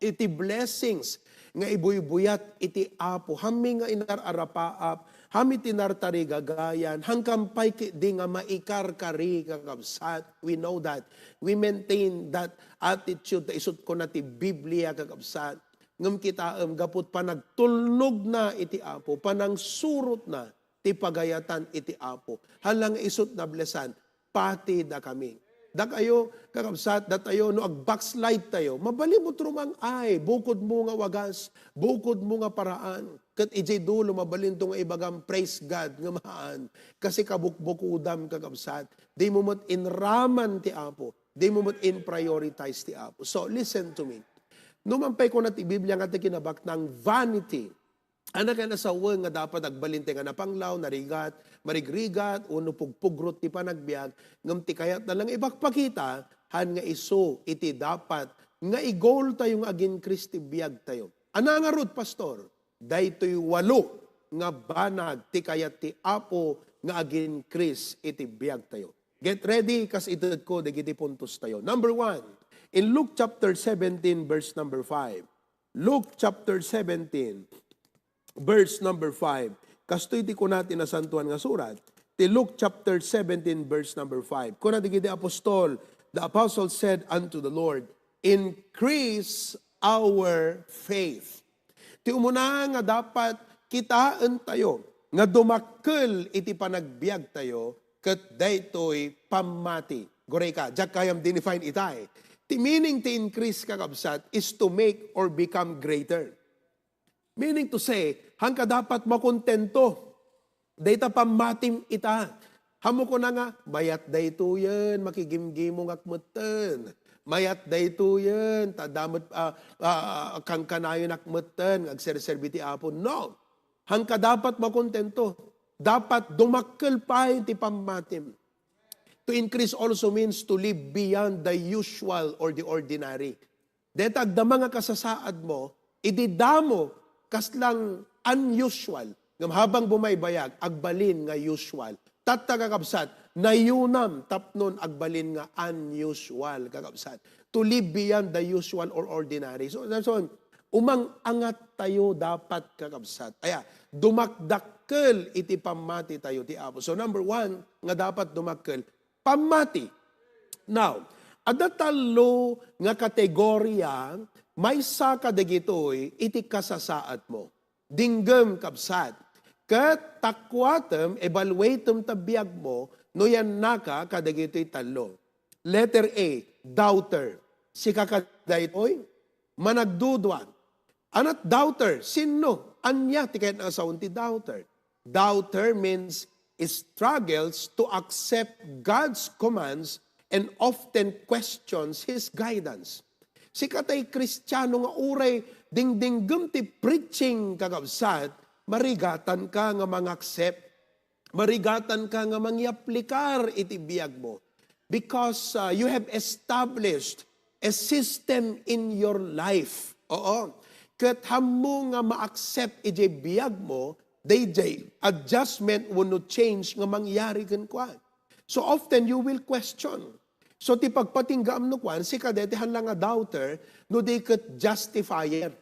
iti blessings nga ibuyat iti Apo. Hami nga inararapaap, hami tinartari gagayan, hangkampay di nga maikarkari kakabsat. We know that. We maintain that attitude na isut ko na ti Biblia kakabsat. Ngam kita gapot pa nagtulnog na iti Apo, panang surot na ti pagayatan iti Apo. Halang isut na blesan, pati da kami. Da kayo, kakabsat, da tayo, no ag-backslide tayo, mabalimot rumang ay, bukod mo nga wagas, bukod mo nga paraan, kat ijay dulo, mabalinto nga ibagam, praise God, nga maan, kasi kabukbukudam, kakabsat, di mo mat inraman ti Apo, di mo mat in-prioritize ti Apo. So, listen to me. Numampay ko na ti Biblia nga ti kinabak ng vanity. Anak ka nasawa nga dapat agbalinte nga napanglaw, narigat, marigrigat, uno pugpugrot ti panagbiag, ngam ti kayat na lang ibakpakita, han nga iso iti dapat, nga i-goal tayo nga agin Kristi biag tayo. Ana nga rod, pastor? daytoy 8 nga banag ti kayat ti Apo nga agin Chris iti biyag tayo. Get ready kas itad ko dagiti puntos tayo. Number 1, in Luke chapter 17 verse number 5. Luke chapter 17 verse number 5. Kastoy ti ko natin na santuan nga surat. Ti Luke chapter 17 verse number 5. Kuna digiti apostol, the apostle said unto the Lord, increase our faith. Ti umuna nga dapat kitaan tayo, nga dumakkel iti panagbiag tayo, ket daytoy pamati. Goray ka, jak kayam dinefine itay. Ti meaning to increase kakabsat is to make or become greater. Meaning to say, hangka dapat makontento. Dayta pamatim ita. Hamo ko na nga, mayat dayto yan, makigimgimo ngakmeten. Mayat dayto yan, tadamot kang kanayon akmeten, agserserbiti apo. No. Hangka dapat makontento. Dapat dumakkel pa ti pamatim. To increase also means to live beyond the usual or the ordinary. Deta agdama nga kasasaad mo, ididamo kaslang unusual. Ngam habang bumaybayag, agbalin nga usual. Tatta kakabsat, nayunam tapnon agbalin nga unusual kakabsat. To live beyond the usual or ordinary. So, umang angat tayo dapat kakabsat. Aya, dumakdakkel iti pamati tayo ti Apo. So number 1, nga dapat dumakkel, pamati. Now, adatalo nga kategorya, may saka dagitoy iti kasasaat mo. Dinggem kabsat. Ket takwatem, evaluatem tabiyag mo, no yan naka kadagitoy talo. Letter A, doubter. Si kakadaytoy, managdudwan. Anat doubter, sino? Anya, ti kahit nasaun ti doubter. Doubter means struggles to accept God's commands and often questions His guidance. Si katay Kristiyano nga uray dingdinggem ti preaching kakabsat, marigatan ka nga mang-accept, marigatan ka nga mangyaplikar iti biyag mo. Because you have established a system in your life. Oo. Ket hammo nga ma-accept iti biyag mo, DJ adjustment will not change nga mangyari ken kwa. So often you will question. So ti pagpatinggam no kwan, si kadetehan lang nga doubter, no di ket justifier.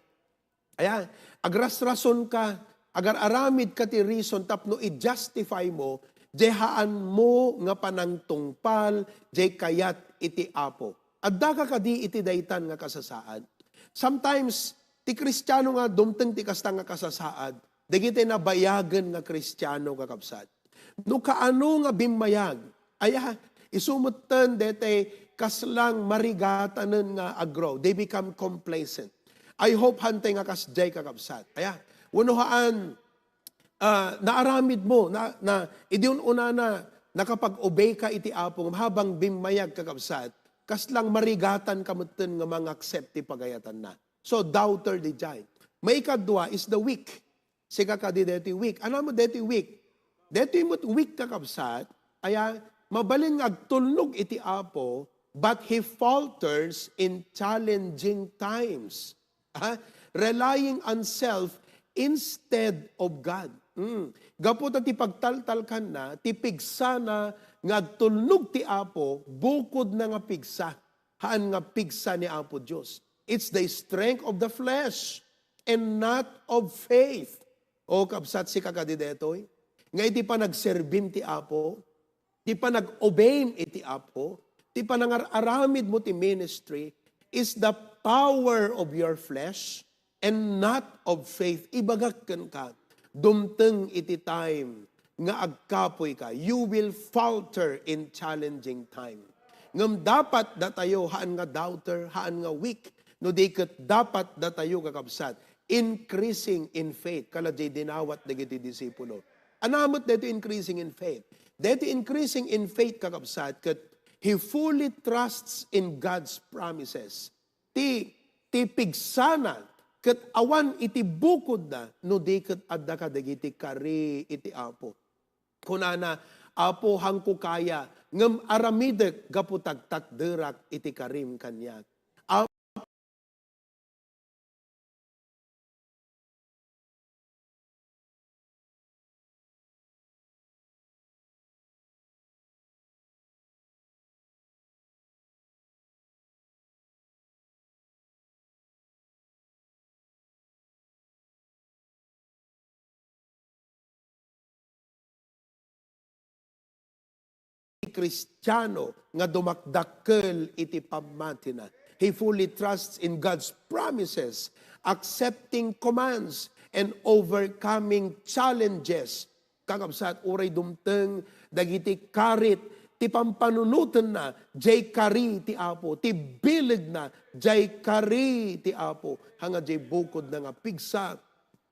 Ayan, agras-rason ka, agar-aramid ka ti reason tapno i-justify mo, jehaan mo nga panangtungpal, jay kayat iti Apo. Adda ka kadi iti daytan nga kasasaad. Sometimes, ti Kristiyano nga dumteng ti kasta nga kasasaad, dagiti na bayagan nga Kristiyano kakabsat. No kaano nga bimayag, aya, isumutan dete kaslang marigatanen nga agrow. They become complacent. I hope hantay nga kasjay kakabsat. Aya, unuhaan, naaramid mo, idiun una na, nakapag-obey ka iti Apo, habang bimayag kakabsat, kaslang marigatan kamutin nga mga accept ti pagayatan na. So, doubter di jay. May ikadwa is the weak. Sika ka di deti weak. Ano mo deti weak? Deti mo't weak kakabsat, aya, mabaling agtulnog iti Apo, but he falters in challenging times. Relying on self instead of God. Gapot at ipagtaltal ka na, tipigsa na, nga agtulnog ti Apo, bukod na nga pigsa. Haan nga pigsa ni Apo Diyos. It's the strength of the flesh and not of faith. O kapsat si kakadidetoy, nga iti pa nagserbim ti Apo, ti pa nag-obey iti Apo, ti pa nangaramid mo ti ministry, is the power of your flesh and not of faith. Ibagakkan ka, dumteng iti time, nga agkapoy ka, you will falter in challenging time. Ngam dapat datayo, haan nga doubter, haan nga weak, no di ket dapat datayo kakabsat, increasing in faith. Kala jay dinawat dagiti disipulo. Anamot dito increasing in faith. Dito increasing in faith kakabsat, ket he fully trusts in God's promises. Ti pigsana, ket awan iti bukod na, no di ket adda ka dagiti kari iti Apo. Kunana, Apo hangko kaya, ngem aramidek gaputagtak derak iti karim kanyak. Kristiyano nga dumakdakkel iti pamati na. He fully trusts in God's promises, accepting commands, and overcoming challenges. Kakabsat, uray dumteng, dagiti karit, ti pampanunutan na, jay kari ti Apo, ti bilig na, jay kari ti Apo, hanga jay bukod na nga pigsa,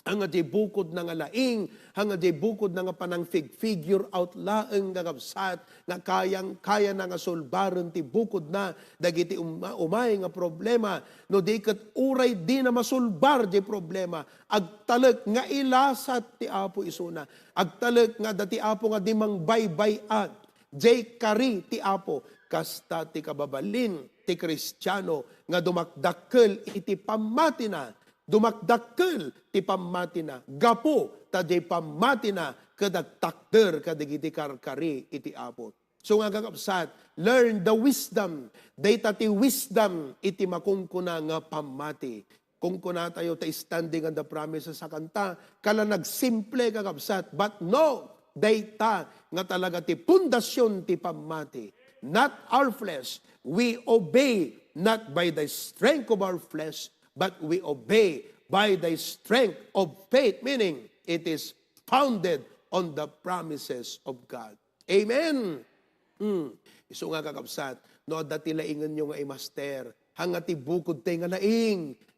hanga jay bukod na nga laing, hanga jay bukod na nga panang figure out laeng kakabsat, nga kaya na nga solbaran ti bukod na, dagiti umay nga problema, no di kat uray di na masulbar di problema, agtalek nga ilasat ti Apo isuna, agtalek nga dati Apo nga di mang baybayat, jay kari ti Apo, kasta ti kababalin ti Kristiyano nga dumakdakkel iti pamati na, dumakdakkel ti pamati na, gapo taday pamati na, kadagtakder kadigiti karkari iti Apo. So nga kakabsat, learn the wisdom, data ti wisdom iti makungkuna nga pamati. Kung kuna tayo ta standing on the promises sa kanta, kala nagsimple kakabsat, but no, data nga talaga ti pundasyon ti pamati. Not our flesh, we obey not by the strength of our flesh, but we obey by the strength of faith, meaning it is founded on the promises of God. Amen. Iso nga kakabsat, no, dati laingan nyo nga master, hanga ti bukod tayo nga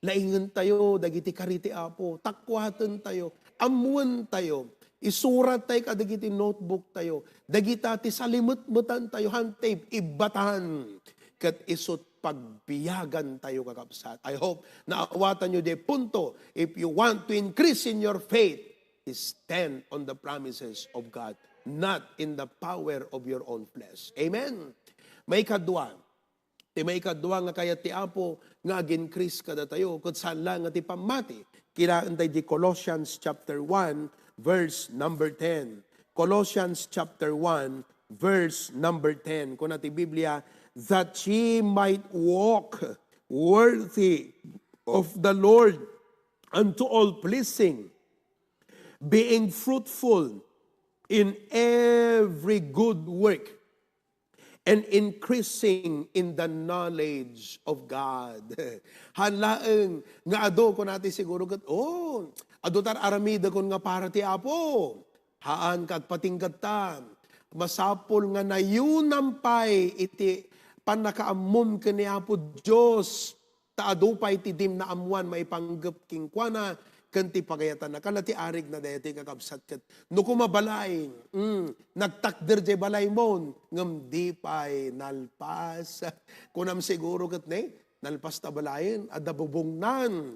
laingan tayo, dagiti kariti Apo, takwatan tayo, amuan tayo, isurat tayo kadagiti notebook tayo, dagita ti salimut-mutan tayo, hantay ibatan, kat isot pagbiyagan tayo kakabsat. I hope na awatan nyo de punto, if you want to increase in your faith, stand on the promises of God, not in the power of your own flesh. Amen. May kadwa nga kaya ti Apo nga agin-increase kada tayo, kat saan lang nga ti pamati. Kinaan tayo di Colossians chapter 1, verse number 10. Colossians chapter 1, verse number 10. Kung natin Biblia, that ye might walk worthy of the Lord unto all pleasing, being fruitful in every good work, and increasing in the knowledge of God. Hanlaeng nga ado ko natin siguro kat, ado tar aramida kon nga para ti Apo. Haan kag patingkat ta. Masapol nga na yunampay iti panakaamom ka ni Apo Diyos. Taado pa iti dim na amuan maipanggap kingkwana, kanti pagayatan na kalati arig na dayati kakabsat kat. No kumabalay, nagtakder jay balay mon, ngam di pa'y nalpas. Kunam siguro kat nalpas ta balayin, adabubungnan,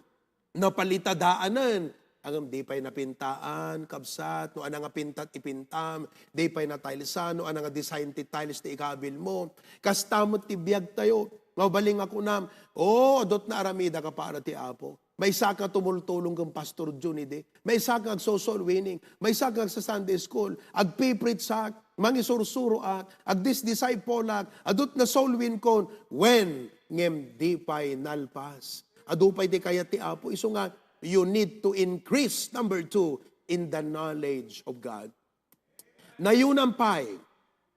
napalitadaanan, angam di pa'y napintaan, kabsat, no anang pintat ipintam, di pa'y natailisan, no anang design ti tiles ti ikabil mo, kastamot ti biyag tayo, mabaling ako nam, adot na aramida ka para ti Apo. May saka tumultulong kang Pastor Jun, may saka ag-social winning, may saka sa Sunday school, ag-pipritsak, mangisuro-suro ag-disciple adot na soul win kon, when ngem di pa'y nalpas. Adupay di kaya ti Apo, iso nga, you need to increase, number 2, in the knowledge of God. Nayunampay,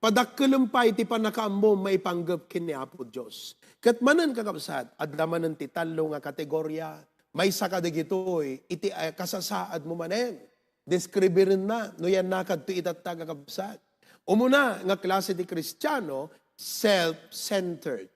padakkelumpay ti panakaammo may panggap kini Apo Diyos. Kat manan kakabsat, adlaman ti talo nga kategorya, may sakadagitoy, iti kasasaad mo manen. Deskribirin na, no yan nakad to itatag kakabsat. Umuna, nga klase ti Kristiyano, self-centered.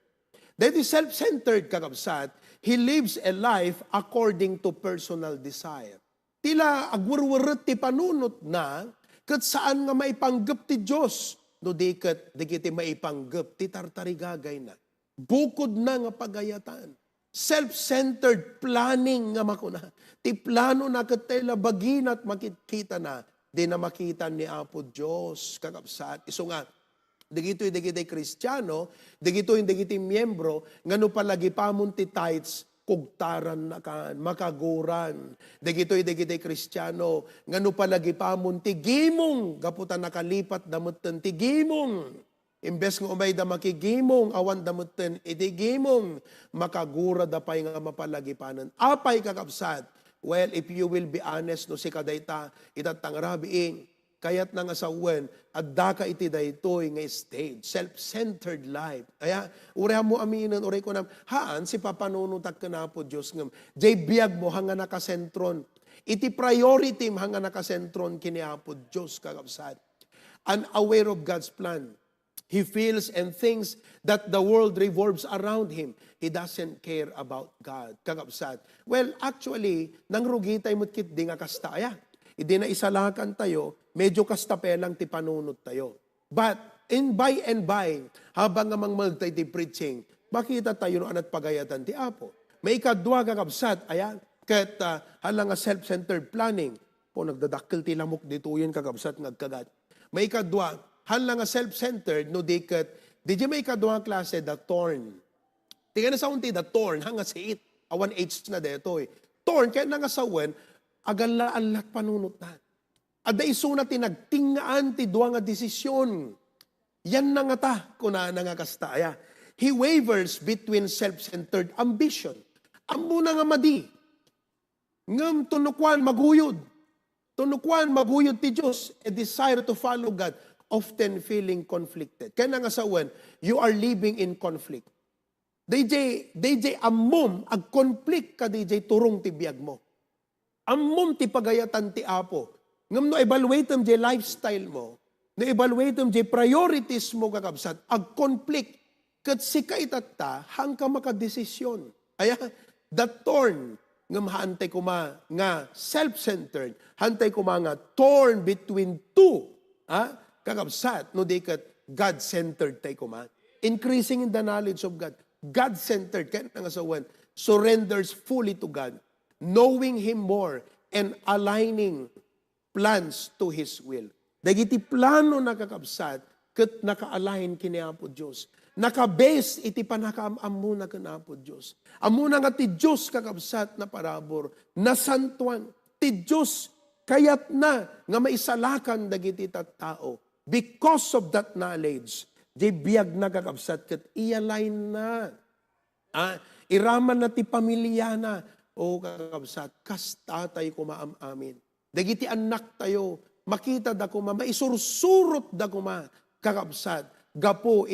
That is self-centered kakabsat, he lives a life according to personal desire. Tila agwurwurot ti panunot na, kat saan nga maipanggap ti Diyos, no di kat di kiti maipanggap ti tartarigagay na. Bukod na nga pagayatan. Self-centered planning nga makuna. Ti plano na katela bagin at makikita na, di na makita ni Apo Diyos kakabsat. Iso nga, digito'y Kristiyano, digito'y miyembro, ngano palagi pamon ti tithes, kugtaran na kan, makaguran. Digito'y Kristiyano, ngano palagi pamon ti gimong, gaputan nakalipat damutan ti gimong. Imbes nga umay da makigimong, awan damutan, idigimong, makagura da pa'y nga mapalagipanan. Apay kakabsat, well, if you will be honest, no si kadayta, itatang rabiing, kayat nang asawen, adda ka iti daytoy nga stage, self-centered life. Kaya, ureha mo aminin, uray ko na, haan si papanunutak ka na po Diyos ngam. Jay biyag mo hanga nakasentron. Iti priority mo hanga nakasentron kiniapo Diyos kakabsat. Unaware of God's plan. He feels and thinks that the world revolves around him. He doesn't care about God. Kakabsat. Well, actually, nang rugitay mo't kit di nga kastaya. Hindi na isalakan tayo, medyo kastapelang ti panunod tayo. But, by and by, habang amang magtay ti preaching, makita tayo no anat pagayatan ti Apo. May ikadwa kakabsat, ayan, kat halang self-centered planning. Po, nagdadakkel ti lamok dito yun kakabsat nagkagat. May ikadwa, halang self-centered, no dikat, di may ikadwa klase, the thorn. Tingnan na sa unti, the thorn, hanga si it. Awan H na dito eh. Thorn, kaya nangasawen, agalaan lat panunot na. Ada iso na tinagtingaan ti duwa nga desisyon. Yan na nga ta, kuna na nga kastaya. He wavers between self-centered ambition. Amo na nga madi. Ngam tunukwan maguyod. Tunukwan maguyod ti Diyos. A desire to follow God. Often feeling conflicted. Kaya nga sawan, you are living in conflict. DJ amom, ag conflict ka DJ turong ti biyag mo. Amom ti pagayatan ti Apo. Ngam no evaluate mo di lifestyle mo, no evaluate mo di priorities mo kakabsat, ag conflict, kat sika itata, hang ka makadesisyon. Aya, the thorn, ngam hantay kuma nga self-centered, hantay kuma nga torn between two, kakabsat, no di kat God-centered tay kuma. Increasing in the knowledge of God. God-centered, kaya nga sawan, surrenders fully to God, knowing Him more, and aligning plans to His will. Dagiti plano nakakabsat, kat naka-align kiniapo Diyos. Naka-base iti panakaam-amu na kinapo Diyos. Amu na nga ti Diyos kakabsat na parabor, na santuan. Ti Diyos kayat na nga maisalakan dagiti tattao. Because of that knowledge, di biyag na kakabsat kat i-align na. Iraman na ti pamilya na, o kakabsat, kas tatay ko maam-amin. Dagiti anak tayo, makita da kuma, maisursurot da kuma, kakabsat, gapo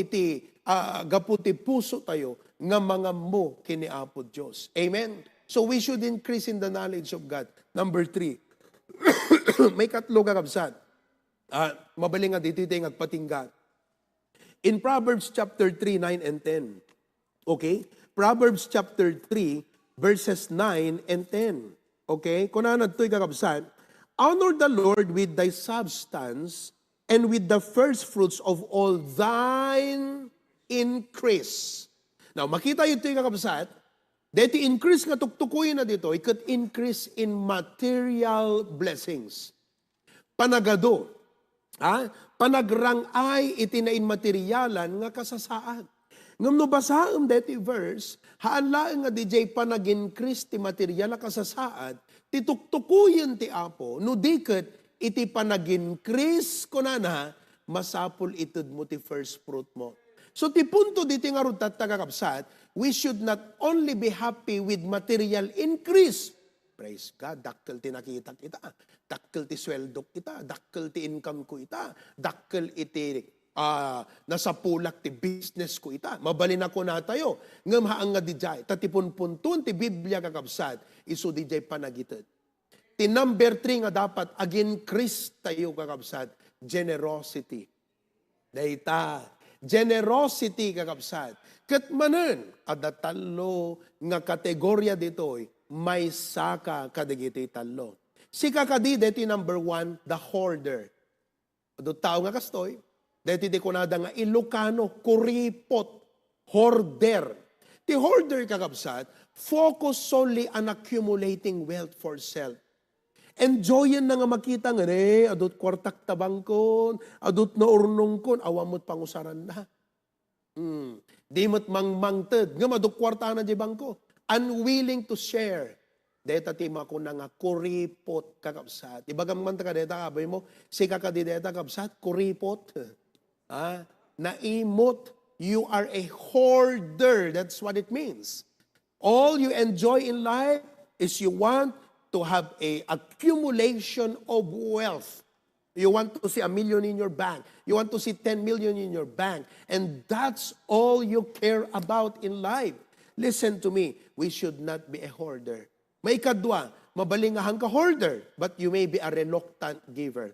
ti puso tayo, nga mga mo kiniapo Diyos. Amen? So we should increase in the knowledge of God. Number 3, may katlo kakabsat. Mabaling nga dito yung agpatinggan. In Proverbs chapter 3, 9 and 10. Okay? Proverbs chapter 3, verses 9 and 10. Okay? Kunanad to'y kakabsat. Honor the Lord with thy substance and with the first fruits of all thine increase. Now, makita yun to'y kakabsat. Dito increase nga tuktukuyin na dito, it could increase in material blessings. Panagado. Panagrangay itinain materialan nga kasasaan. Ngam no basaam deti verse, haanlaan nga DJ panag-increase ti material na kasasaan, ti tuktukuyin ti Apo, no diket iti panag-increase ko na, masapul itud mo ti first fruit mo. So ti punto diti nga rutat tagakapsat, we should not only be happy with material increase. Praise God, dakkel ti nakita kita, dakkel ti sweldo kita, dakkel ti income ko ita, dakkel iti nasa pulak ti business ko ita. Mabalin ako na tayo. Ngam haang nga dijay, tatipun-puntun ti Biblia kakabsat, iso dijay panagited. Ti number 3 nga dapat, ag-increase tayo kakabsat, generosity. Dayta, generosity kakabsat. Kat manen, adatalo nga kategorya ditoy, may saka kadigiti talo. Si kakadi, deti number 1, the hoarder. Do tao nga kastoy, deti di kunada nga Ilocano, kuripot, hoarder. Ti hoarder kakabsat, focus solely on accumulating wealth for self. Enjoyin na nga makita nga, adot kwartak tabangkon, adot na urnong kon, awamot pangusaran na. Di mo't mangmangted, nga madot kwarta na di bangko. Unwilling to share. Deta ti mako na nga kuripot kakabsat. Iba gamang ka deta kabay mo, si kakadi deta kakabsat, kuripot. Naimot, you are a hoarder. That's what it means. All you enjoy in life is you want to have a accumulation of wealth. You want to see 1 million in your bank. You want to see 10 million in your bank. And that's all you care about in life. Listen to me, we should not be a hoarder. May ikadwa, mabalingahang ka hoarder, but you may be a reluctant giver.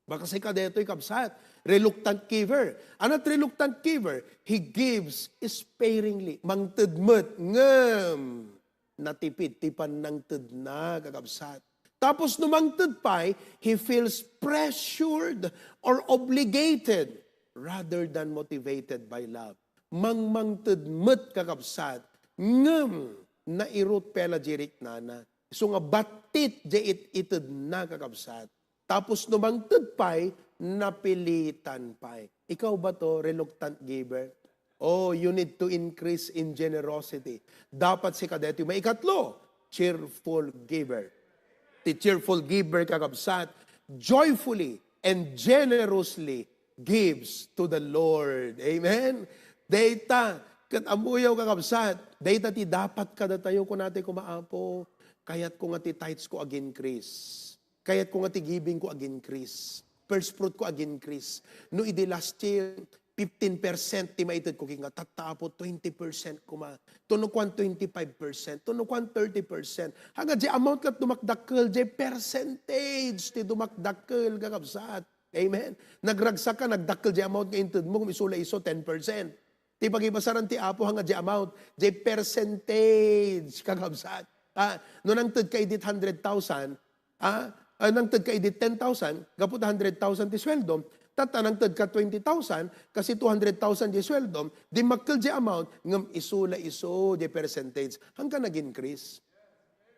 Baka sa ikadeto'y kabsat, reluctant giver. Anat reluctant giver? He gives sparingly. Mangtudmut, ngam. Natipid, tipan ng tudna, kakabsat. Tapos numangtud pa'y, he feels pressured or obligated rather than motivated by love. Mangmangtudmut, kakabsat. Ngam, na irut pela jirik nana. So nga batit, jait itud na, kakabsat. Tapos numangtod pa'y, napilitan pa'y. Ikaw ba to, reluctant giver? Oh, you need to increase in generosity. Dapat si kadeto. May ikatlo, cheerful giver. The cheerful giver, kakabsat, joyfully and generously gives to the Lord. Amen? Data, katamuyaw kakabsat, data ti dapat kada tayo ko natin kumaapo, kaya't ko nga ti tithes ko ag-increase. Kaya't kung ati giving ko ag-increase. First fruit ko ag-increase. No, idi last year, 15% ti maitid ko kinga, tatapo 20% kuma. Tunukwan 25%, tunukwan 30%. Hanga di amount kat dumakdakkel, di percentage ti dumakdakkel kakabsat. Amen. Nagragsak ka, nagdakkel di amount nga intid mo, kung isula iso 10%. Ti pagibasaran ti apo hanga di amount, di percentage kakabsat. No nang tid ka edit 100,000, nang tad ka edit 10,000, kaput 100,000 di sweldo, tata nang tad ka 20,000, kasi 200,000 di sweldo, di makkel di amount, ngam isula iso di percentage, hanggang nag-increase.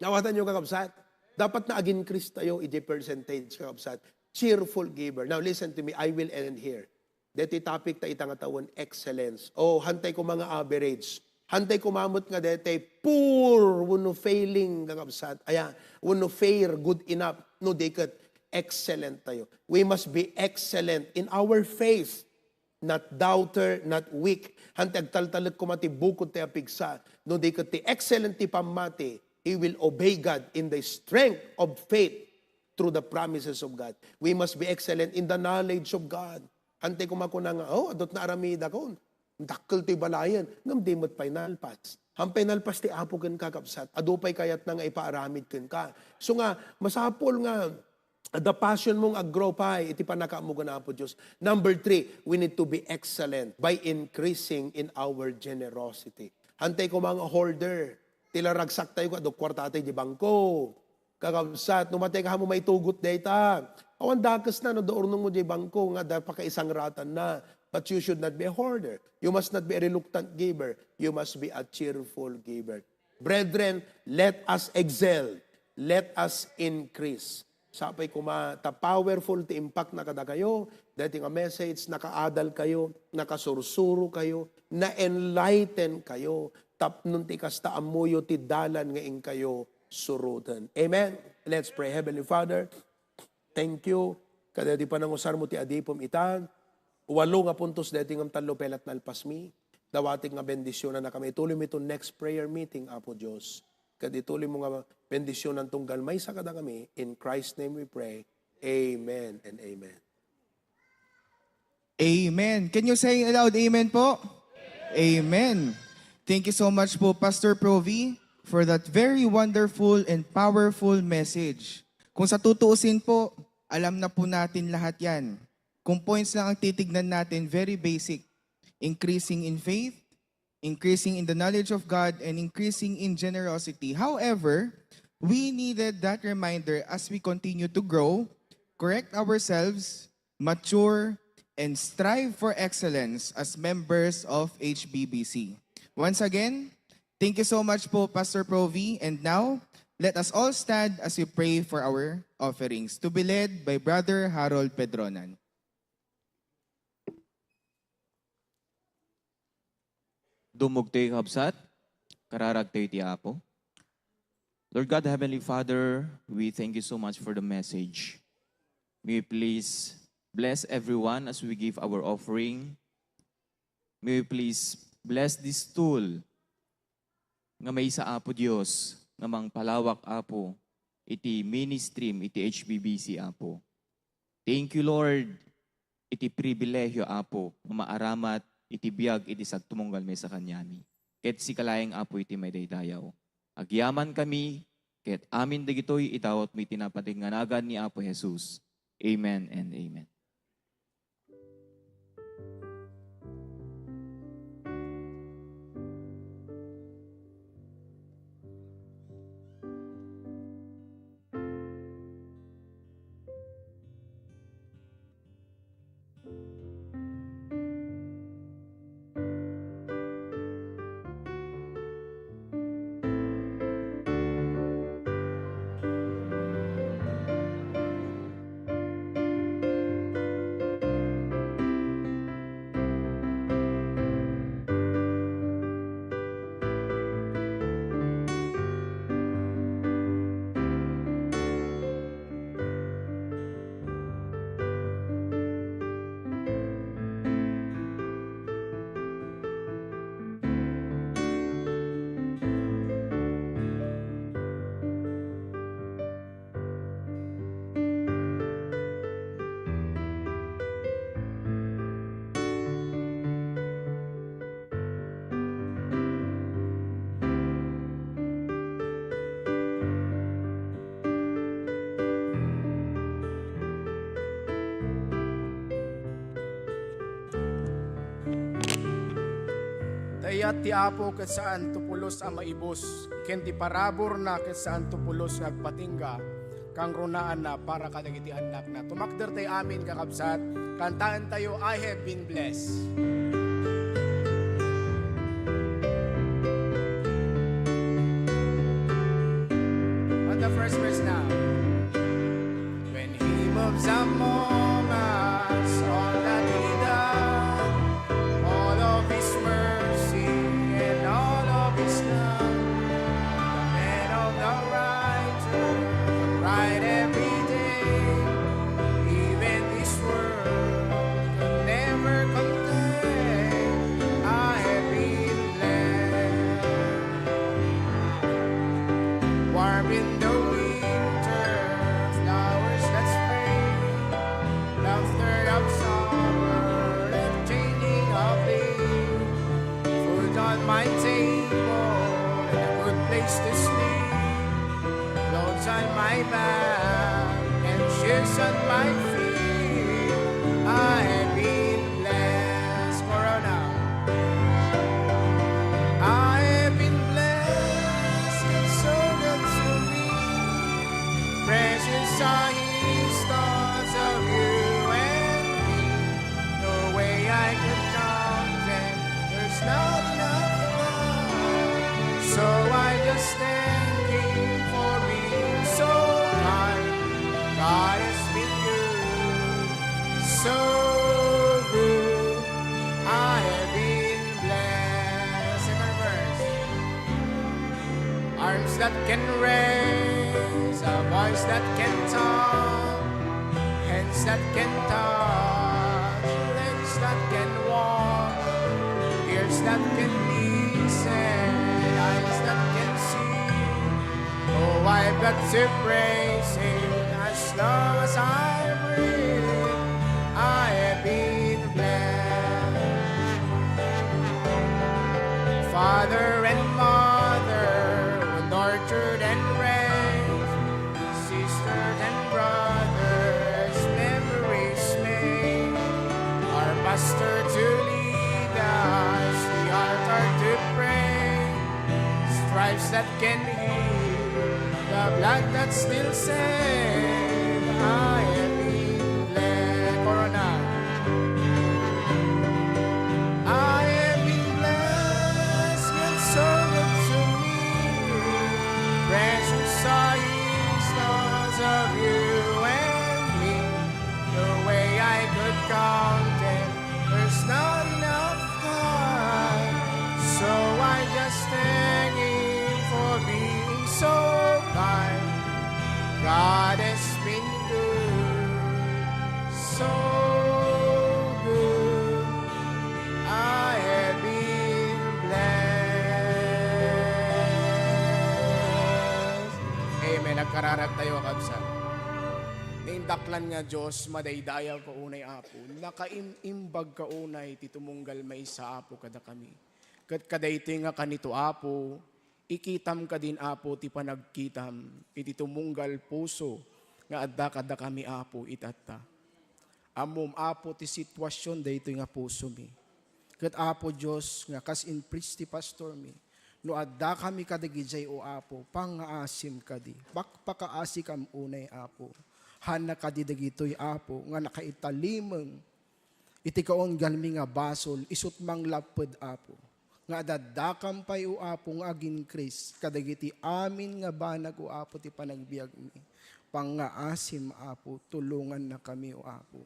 Nawatan nyo kakabsat? Dapat na ag-increase tayo i-di percentage kakabsat. Cheerful giver. Now listen to me, I will end here. Dito topic ta itangatawan, excellence. Oh, hantay ko mga average. Hantay kumamot nga dete, poor, wano failing, kakabsat. Aya, wano fair, good enough. No, they could excellent tayo. We must be excellent in our faith. Not doubter, not weak. Hantay agtaltalag kumati, bukod tayo pigsa. No, they could ti excellent ti pamati. He will obey God in the strength of faith through the promises of God. We must be excellent in the knowledge of God. Hantay kumakuna nga, oh, adot na aramida ko. Dakkel ti balayan, ngam di mo't pinalpas. Ang pinalpas ti apo ken kakapsat, adupay kayat na nga ipaaramid ken ka. So nga, masapol nga, the passion mong aggrow pa, iti panaka mo na po Diyos. Number 3, we need to be excellent by increasing in our generosity. Hantay ko mga hoarder, tila ragsak tayo ka, do kwarta tayo di bangko. Kakapsat, numatay ka mo may tugot data. Awan dakas na, no, doon mo di bangko, nga dapat ka isang ratan na. But you should not be a hoarder. You must not be a reluctant giver. You must be a cheerful giver. Brethren, let us excel. Let us increase. Sapay ta powerful ti impact na kada kayo. Dati nga message, nakaadal kayo, nakasursuro kayo, na-enlighten kayo. Tapnon ti kasta amuyo ti dalan ngayon kayo surutan. Amen? Let's pray. Heavenly Father, thank you. Kada di pa nangusar mo ti adipom itan. 8 nga puntos dati ng talo pelat nalpasmi. Dawating nga bendisyon na kami. Ituloy mo itong next prayer meeting, Apo Diyos. Kadituloy mo nga bendisyon ng tunggal may sakada kami. In Christ's name we pray. Amen and amen. Amen. Can you say aloud, amen po? Amen. Thank you so much po, Pastor Provi, for that very wonderful and powerful message. Kung sa tutuusin po, alam na po natin lahat yan. Kung points lang ang titignan natin, very basic. Increasing in faith, increasing in the knowledge of God, and increasing in generosity. However, we needed that reminder as we continue to grow, correct ourselves, mature, and strive for excellence as members of HBBC. Once again, thank you so much po, Pastor Provi. And now, let us all stand as we pray for our offerings, to be led by Brother Harold Pedronan. Dumugtoy kabsat, kararagtoy ti Apo. Lord God, Heavenly Father, we thank you so much for the message. May you please bless everyone as we give our offering. May you please bless this tool nga may sa Apo Dios nga mang palawak Apo iti ministry iti HBBC Apo. Thank you, Lord. Iti pribilehyo, Apo, maaramat, iti biyag, iti sagtumunggal may sa kanyami. Ket si kalayang Apo, iti may daydayaw. Agyaman kami, ket amin dagitoy itawat mo itinapatinganagan ni Apo Jesus. Amen and amen. Dayat ti Apo ket saan tupulos a maibos, ken ti parabor na ket saan tupulos agpatingga, kang runaan na para kadagiti anak na. Tumakder tayo amin kakabsat, kantaan tayo, I have been blessed. On the first verse now. When He moves among us, all that He does, all of His mercy and all of His love, the man of the righteous, right every day, even this world can never contain. I have been blessed, warm in the winter, flowers that spring, laughter of summer, and changing of leaves, food on my table, and a good place to sleep, clothes on my back, and shoes on my feet. I have been blessed. Corona. I have been blessed. It's so good to me. Precious are His thoughts of you and me. No way I could count them. There's not enough love. So I just thank Him for being so kind. God has been good, so good. I have been blessed. Second verse. Arms that can raise, a voice that can talk, hands that can touch, legs that can walk, ears that can listen, eyes that can see. Oh, I've got to praise Him as long as I breathe. I have been blessed. Father and mother who nurtured and raised, sisters and brothers, memories made. Our pastor to lead us, the altar to pray, stripes that can heal, the blood that still saves. I have been blessed. Corona. I have been blessed, been so good to me. Precious are His thoughts of you and me. The way I could count them, there's not enough time. So I just thank Him for being so kind. God has been good, so good. I have been blessed. Amen. Nagkararag tayo, kabsa. Naindaklan nga Diyos, madaydayaw ka unay apo. Nakaimbag ka unay, titumunggal may sa apo kada kami. Kat kadayto nga kanito apo, ikitam ka din apo, ti panagkitam, iti tumunggal puso, nga adda kada kami apo, itata. Amom apo ti sitwasyon, dayto nga puso mi. Kat apo Diyos, nga kas in priest ti pastor mi, no adda kami kadagijay o apo, pangaasim kadi, bakpakaasi kam unay apo. Hana kadidagitoy apo, nga nakaitalimeng, iti kaon galmi nga basol, isut mang lapad apo. Nga dadakam pay o apo nga agin Kris, kadagiti amin nga banag o apo ti panagbiag mi. Pangaasim apo, tulungan na kami o apo.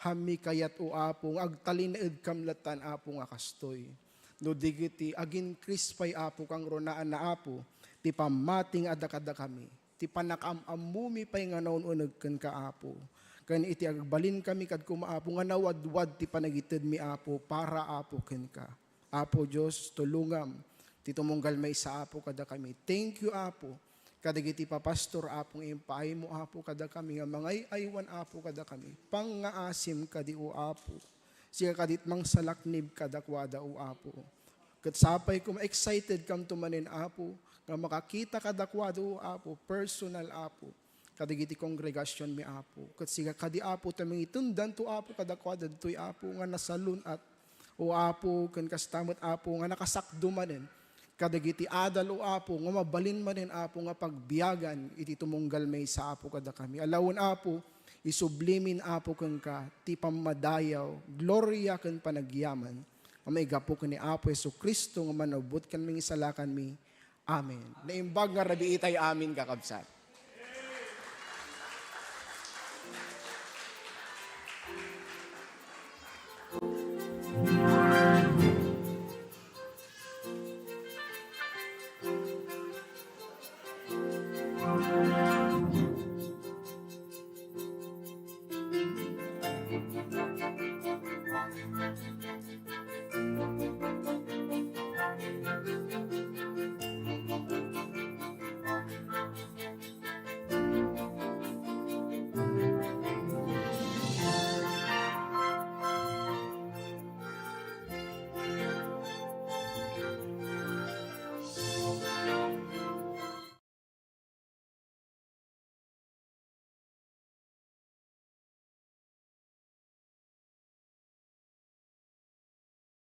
Hami kayat o apo, nga agtalinaed kamlatan apo nga kastoy. No digiti agin Kris pay apo kang ronaan na apo, ti pamating adakada kami. Ti panakam-amumi pay nga naununag kan kaapo. Kan iti agbalin kami kad kumaapo nga nawadwad ti panagited mi apo para apo ken ka. Apo Diyos, tulungam. Ti tumunggal may sa apo kada kami. Thank you apo. Kadagiti papastor apong impaay mo apo kada kami nga mangay aywan apo kada kami. Pangaasim kadi o apo. Siya kadit mang salaknib kada kwada o apo. Kat sapay ko excited kam tumanin apo. Nga makakita kadakwado apo, personal apo, kadagiti kongregasyon mi apo. Kat siga kadi apo tamang itundan to apo kadakwado to'y apo nga nasalun at o apo kan kastamot apo nga nakasakdo manen. Kadagiti adal o apo nga mabalin manen apo nga pagbiyagan iti tumunggal may sa apo kada kami. Alawon apo, isublimin apo kan ka, ti pamadayaw, gloria kan panagyaman. May gapo kan ni Apo Yesu Kristo nga manabot kan ming isalakan mi. Amen. Naimbag nga rabi itay amin kakabsat.